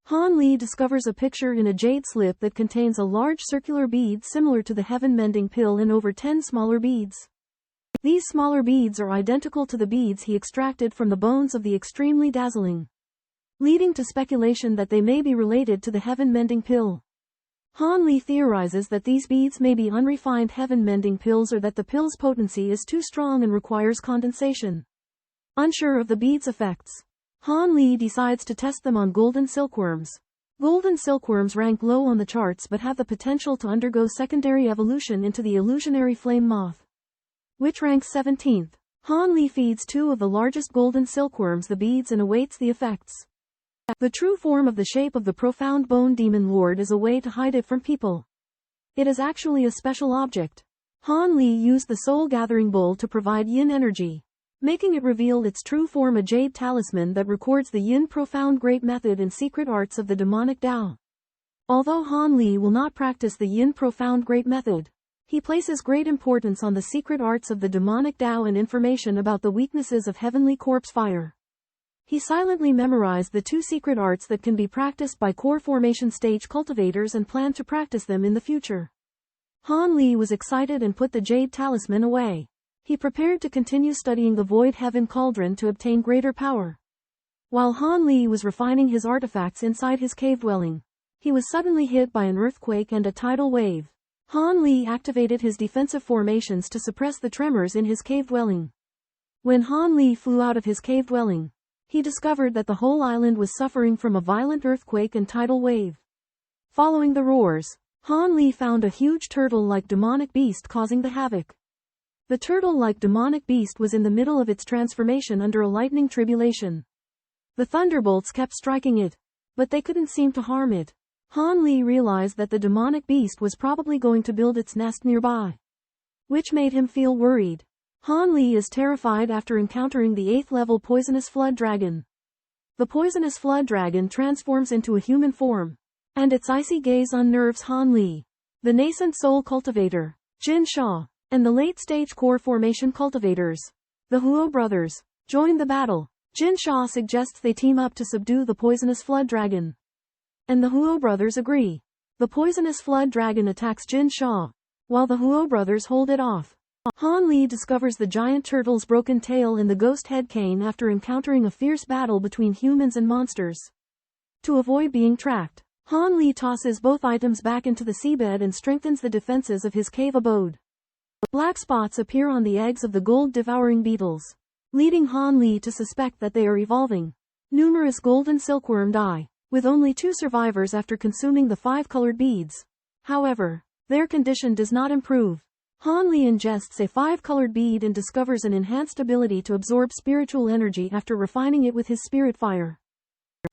Han Li discovers a picture in a jade slip that contains a large circular bead similar to the heaven-mending pill and over 10 smaller beads. These smaller beads are identical to the beads he extracted from the bones of the extremely dazzling leading to speculation that they may be related to the heaven-mending pill. Han Li theorizes that these beads may be unrefined heaven-mending pills or that the pill's potency is too strong and requires condensation. Unsure of the beads' effects, Han Li decides to test them on golden silkworms. Golden silkworms rank low on the charts but have the potential to undergo secondary evolution into the illusionary flame moth, which ranks 17th. Han Li feeds 2 of the largest golden silkworms the beads and awaits the effects. The true form of the shape of the profound bone demon lord is a way to hide it from people. It is actually a special object. Han Li used the soul gathering bowl to provide yin energy, making it reveal its true form, a jade talisman that records the yin profound great method and secret arts of the demonic Tao. Although Han Li will not practice the yin profound great method, he places great importance on the secret arts of the demonic Tao and information about the weaknesses of heavenly corpse fire. He silently memorized the 2 secret arts that can be practiced by core formation stage cultivators and planned to practice them in the future. Han Li was excited and put the jade talisman away. He prepared to continue studying the Void Heaven Cauldron to obtain greater power. While Han Li was refining his artifacts inside his cave dwelling, he was suddenly hit by an earthquake and a tidal wave. Han Li activated his defensive formations to suppress the tremors in his cave dwelling. When Han Li flew out of his cave dwelling, he discovered that the whole island was suffering from a violent earthquake and tidal wave. Following the roars, Han Li found a huge turtle-like demonic beast causing the havoc. The turtle-like demonic beast was in the middle of its transformation under a lightning tribulation. The thunderbolts kept striking it, but they couldn't seem to harm it. Han Li realized that the demonic beast was probably going to build its nest nearby, which made him feel worried. Han Li is terrified after encountering the 8th level poisonous flood dragon. The poisonous flood dragon transforms into a human form, and its icy gaze unnerves Han Li. The Nascent Soul cultivator, Jin Sha, and the late-stage core formation cultivators, the Huo brothers, join the battle. Jin Sha suggests they team up to subdue the poisonous flood dragon, and the Huo brothers agree. The poisonous flood dragon attacks Jin Sha, while the Huo brothers hold it off. Han Li discovers the giant turtle's broken tail and the ghost head cane after encountering a fierce battle between humans and monsters. To avoid being tracked, Han Li tosses both items back into the seabed and strengthens the defenses of his cave abode. Black spots appear on the eggs of the Golden Devouring Beetles, leading Han Li to suspect that they are evolving. Numerous golden silkworm die, with only 2 survivors after consuming the 5-colored beads. However, their condition does not improve. Han Li ingests a 5-colored bead and discovers an enhanced ability to absorb spiritual energy after refining it with his spirit fire.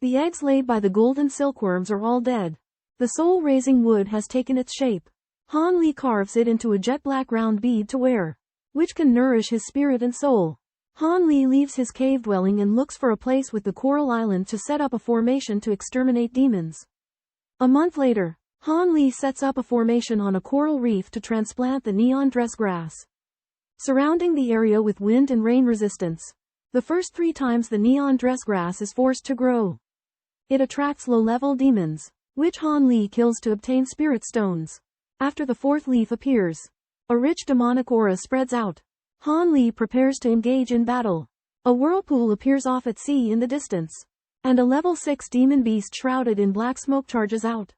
The eggs laid by the golden silkworms are all dead. The soul-raising wood has taken its shape. Han Li carves it into a jet-black round bead to wear, which can nourish his spirit and soul. Han Li leaves his cave dwelling and looks for a place with the coral island to set up a formation to exterminate demons. A month later, Han Li sets up a formation on a coral reef to transplant the neon dress grass, surrounding the area with wind and rain resistance. The first 3 times the neon dress grass is forced to grow, it attracts low-level demons, which Han Li kills to obtain spirit stones. After the 4th leaf appears, a rich demonic aura spreads out. Han Li prepares to engage in battle. A whirlpool appears off at sea in the distance, and a level 6 demon beast shrouded in black smoke charges out.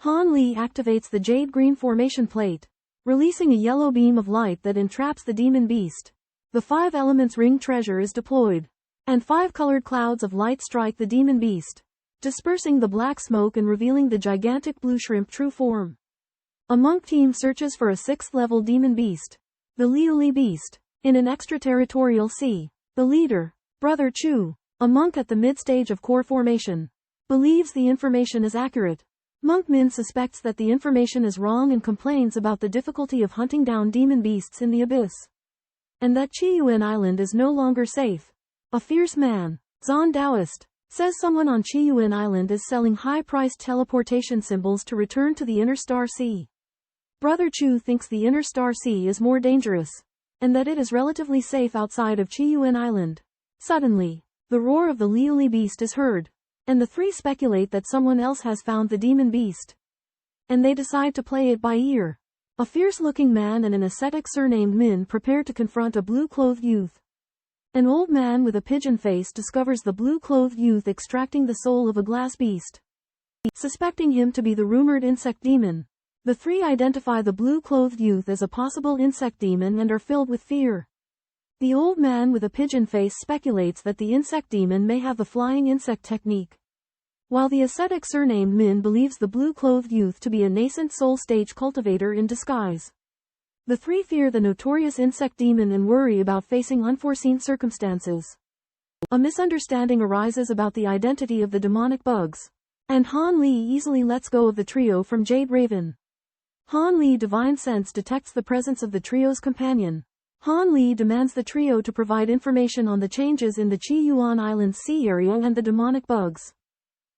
Han Li activates the jade green formation plate, releasing a yellow beam of light that entraps the demon beast. The 5 elements ring treasure is deployed, and 5 colored clouds of light strike the demon beast, dispersing the black smoke and revealing the gigantic blue shrimp true form. A monk team searches for a 6th level demon beast, the Liuli beast, in an extraterritorial sea. The leader, Brother Chu, a monk at the mid-stage of core formation, believes the information is accurate. Monk Min suspects that the information is wrong and complains about the difficulty of hunting down demon beasts in the abyss, and that Qiyuan Island is no longer safe. A fierce man, Zon Taoist, says someone on Qiyuan Island is selling high-priced teleportation symbols to return to the Inner Star Sea. Brother Chu thinks the Inner Star Sea is more dangerous, and that it is relatively safe outside of Qiyuan Island. Suddenly, the roar of the Liuli beast is heard, and the 3 speculate that someone else has found the demon beast, and they decide to play it by ear. A fierce-looking man and an ascetic surnamed Min prepare to confront a blue-clothed youth. An old man with a pigeon face discovers the blue-clothed youth extracting the soul of a glass beast. Suspecting him to be the rumored insect demon, the three identify the blue-clothed youth as a possible insect demon and are filled with fear. The old man with a pigeon face speculates that the insect demon may have the flying insect technique, while the ascetic surnamed Min believes the blue-clothed youth to be a nascent soul stage cultivator in disguise. The three fear the notorious insect demon and worry about facing unforeseen circumstances. A misunderstanding arises about the identity of the demonic bugs, and Han Li easily lets go of the trio from Jade Raven. Han Li divine sense detects the presence of the trio's companion. Han Li demands the trio to provide information on the changes in the Qi Yuan Islands sea area and the demonic bugs.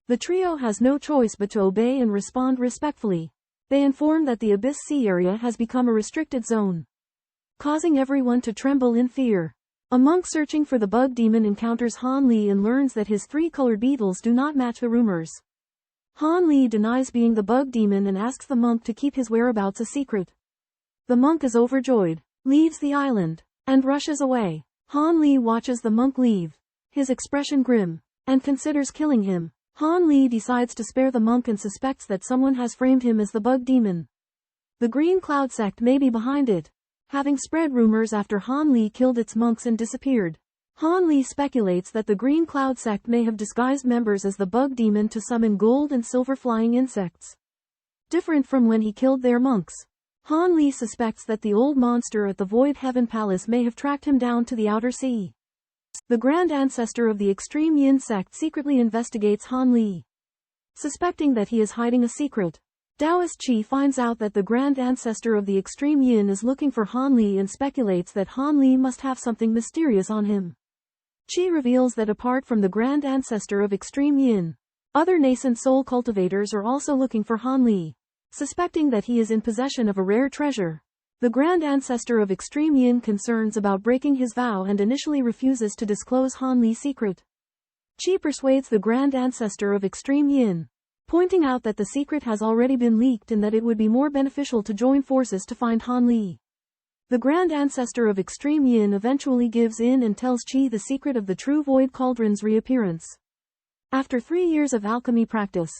The trio has no choice but to obey and respond respectfully. They inform that the Abyss Sea area has become a restricted zone, causing everyone to tremble in fear. A monk searching for the bug demon encounters Han Li and learns that his three-colored beetles do not match the rumors. Han Li denies being the bug demon and asks the monk to keep his whereabouts a secret. The monk is overjoyed, leaves the island, and rushes away. Han Li watches the monk leave, his expression grim, and considers killing him. Han Li decides to spare the monk and suspects that someone has framed him as the bug demon. The Green Cloud sect may be behind it, having spread rumors after Han Li killed its monks and disappeared. Han Li speculates that the Green Cloud sect may have disguised members as the bug demon to summon gold and silver flying insects, different from when he killed their monks. Han Li suspects that the old monster at the Void Heaven Palace may have tracked him down to the outer sea. The Grand Ancestor of the Extreme Yin sect secretly investigates Han Li, suspecting that he is hiding a secret. Taoist Qi finds out that the Grand Ancestor of the Extreme Yin is looking for Han Li and speculates that Han Li must have something mysterious on him. Qi reveals that apart from the Grand Ancestor of Extreme Yin, other nascent soul cultivators are also looking for Han Li, suspecting that he is in possession of a rare treasure. The Grand Ancestor of Extreme Yin concerns about breaking his vow and initially refuses to disclose Han Li's secret. Qi persuades the Grand Ancestor of Extreme Yin, pointing out that the secret has already been leaked and that it would be more beneficial to join forces to find Han Li. The Grand Ancestor of Extreme Yin eventually gives in and tells Qi the secret of the true Void Cauldron's reappearance. After 3 years of alchemy practice,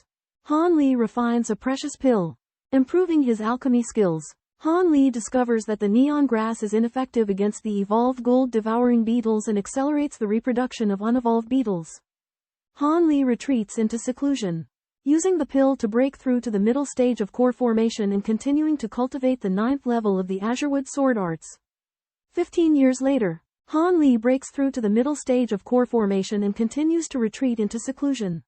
Han Li refines a precious pill, improving his alchemy skills. Han Li discovers that the neon grass is ineffective against the evolved gold devouring beetles and accelerates the reproduction of unevolved beetles. Han Li retreats into seclusion, using the pill to break through to the middle stage of core formation and continuing to cultivate the 9th level of the Azurewood sword arts. 15 years later, Han Li breaks through to the middle stage of core formation and continues to retreat into seclusion.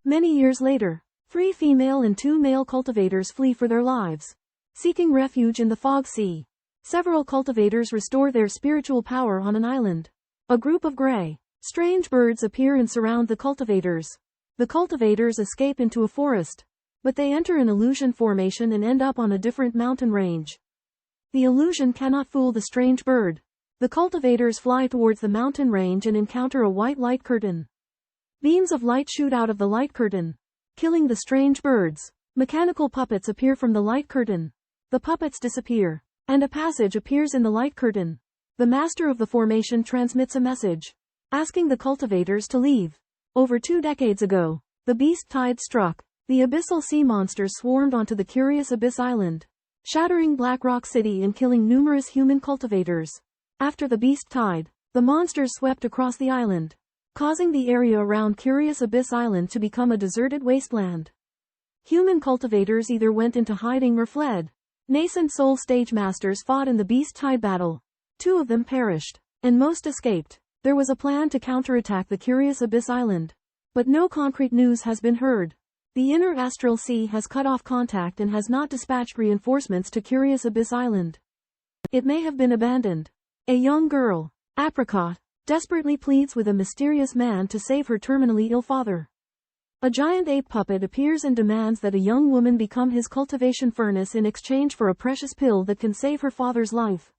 Many years later, 3 female and 2 male cultivators flee for their lives, seeking refuge in the Fog Sea. Several cultivators restore their spiritual power on an island. A group of gray, strange birds appear and surround the cultivators. The cultivators escape into a forest, but they enter an illusion formation and end up on a different mountain range. The illusion cannot fool the strange bird. The cultivators fly towards the mountain range and encounter a white light curtain. Beams of light shoot out of the light curtain, killing the strange birds. Mechanical puppets appear from the light curtain. The puppets disappear, and a passage appears in the light curtain. The master of the formation transmits a message, asking the cultivators to leave. Over 2 decades ago, the beast tide struck. The abyssal sea monsters swarmed onto the curious Abyss Island, shattering Black Rock City and killing numerous human cultivators. After the beast tide, the monsters swept across the island, causing the area around Curious Abyss Island to become a deserted wasteland. Human cultivators either went into hiding or fled. Nascent Soul stage masters fought in the beast tide battle. 2 of them perished, and most escaped. There was a plan to counterattack the Curious Abyss Island, but no concrete news has been heard. The inner astral sea has cut off contact and has not dispatched reinforcements to Curious Abyss Island. It may have been abandoned. A young girl, Apricot, desperately pleads with a mysterious man to save her terminally ill father. A giant ape puppet appears and demands that a young woman become his cultivation furnace in exchange for a precious pill that can save her father's life.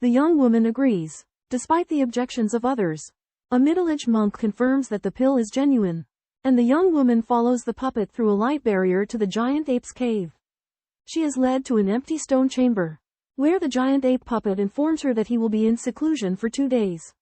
The young woman agrees, despite the objections of others. A middle-aged monk confirms that the pill is genuine, and the young woman follows the puppet through a light barrier to the giant ape's cave. She is led to an empty stone chamber, where the giant ape puppet informs her that he will be in seclusion for 2 days.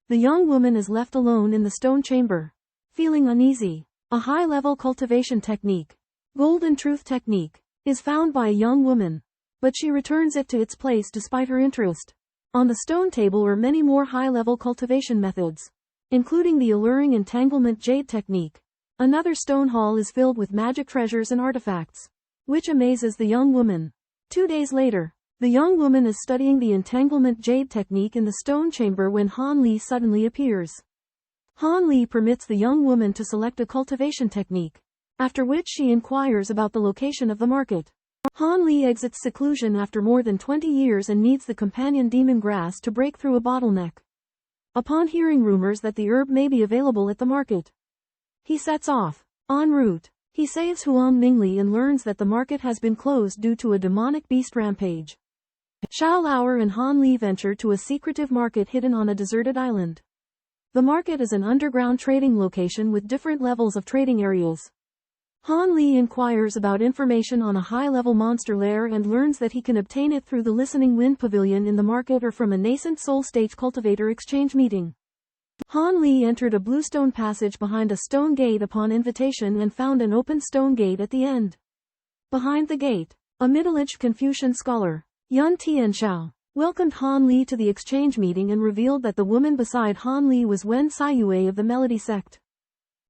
The young woman is left alone in the stone chamber, feeling uneasy. A high-level cultivation technique, Golden Truth technique, is found by a young woman, but she returns it to its place despite her interest. On the stone table are many more high-level cultivation methods, including the alluring entanglement jade technique. Another stone hall is filled with magic treasures and artifacts, which amazes the young woman. 2 days later, the young woman is studying the entanglement jade technique in the stone chamber when Han Li suddenly appears. Han Li permits the young woman to select a cultivation technique, after which she inquires about the location of the market. Han Li exits seclusion after more than 20 years and needs the companion demon grass to break through a bottleneck. Upon hearing rumors that the herb may be available at the market, he sets off. En route, he saves Huang Mingli and learns that the market has been closed due to a demonic beast rampage. Xiao Lauer and Han Li venture to a secretive market hidden on a deserted island. The market is an underground trading location with different levels of trading areas. Han Li inquires about information on a high-level monster lair and learns that he can obtain it through the Listening Wind Pavilion in the market or from a Nascent Soul stage cultivator exchange meeting. Han Li entered a bluestone passage behind a stone gate upon invitation and found an open stone gate at the end. Behind the gate, a middle-aged Confucian scholar, Yun Tianxiao, welcomed Han Li to the exchange meeting and revealed that the woman beside Han Li was Wen Saiyue of the Melody sect,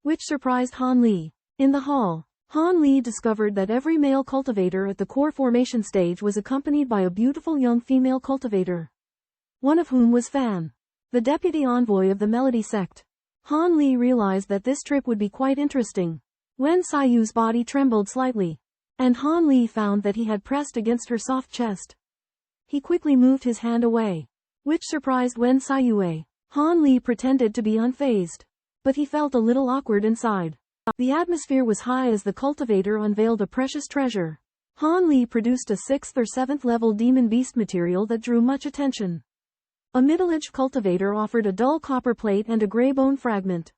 which surprised Han Li. In the hall, Han Li discovered that every male cultivator at the core formation stage was accompanied by a beautiful young female cultivator, one of whom was Fan, the deputy envoy of the Melody sect. Han Li realized that this trip would be quite interesting. Wen Saiyu's body trembled slightly, and Han Li found that he had pressed against her soft chest. He quickly moved his hand away, which surprised Wen Saiyue. Han Li pretended to be unfazed, but he felt a little awkward inside. The atmosphere was high as the cultivator unveiled a precious treasure. Han Li produced a 6th or 7th level demon beast material that drew much attention. A middle-aged cultivator offered a dull copper plate and a gray bone fragment,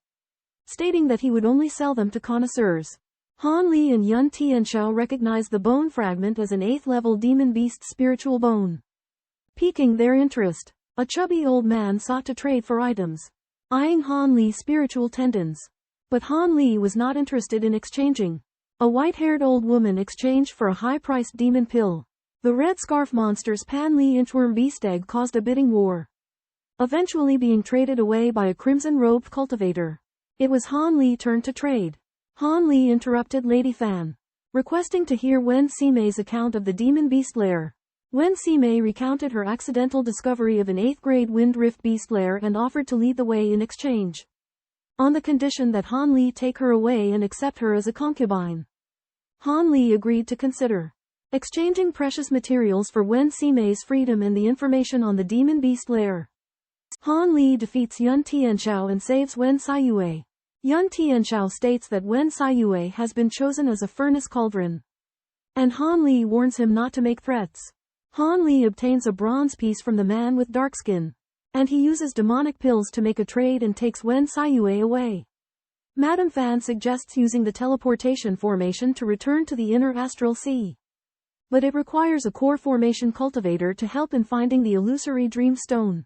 stating that he would only sell them to connoisseurs. Han Li and Yun Tianxiao recognized the bone fragment as an 8th level demon beast spiritual bone. Piquing their interest, a chubby old man sought to trade for items, eyeing Han Li's spiritual tendons. But Han Li was not interested in exchanging. A white-haired old woman exchanged for a high-priced demon pill. The red scarf monster's Pan Li inchworm beast egg caused a bidding war, eventually being traded away by a crimson-robed cultivator. It was Han Li's turn to trade. Han Li interrupted Lady Fan, requesting to hear Wen Simei's account of the demon beast lair. Wen Simei recounted her accidental discovery of an 8th-grade wind rift beast lair and offered to lead the way in exchange, on the condition that Han Li take her away and accept her as a concubine. Han Li agreed to consider exchanging precious materials for Wen Simei's freedom and the information on the demon beast lair. Han Li defeats Yun Tianxiao and saves Wen Saiyue. Yun Tianxiao states that Wen Saiyue has been chosen as a furnace cauldron, and Han Li warns him not to make threats. Han Li obtains a bronze piece from the man with dark skin, and he uses demonic pills to make a trade and takes Wen Saiyue away. Madame Fan suggests using the teleportation formation to return to the inner astral sea, but it requires a core formation cultivator to help in finding the illusory dream stone.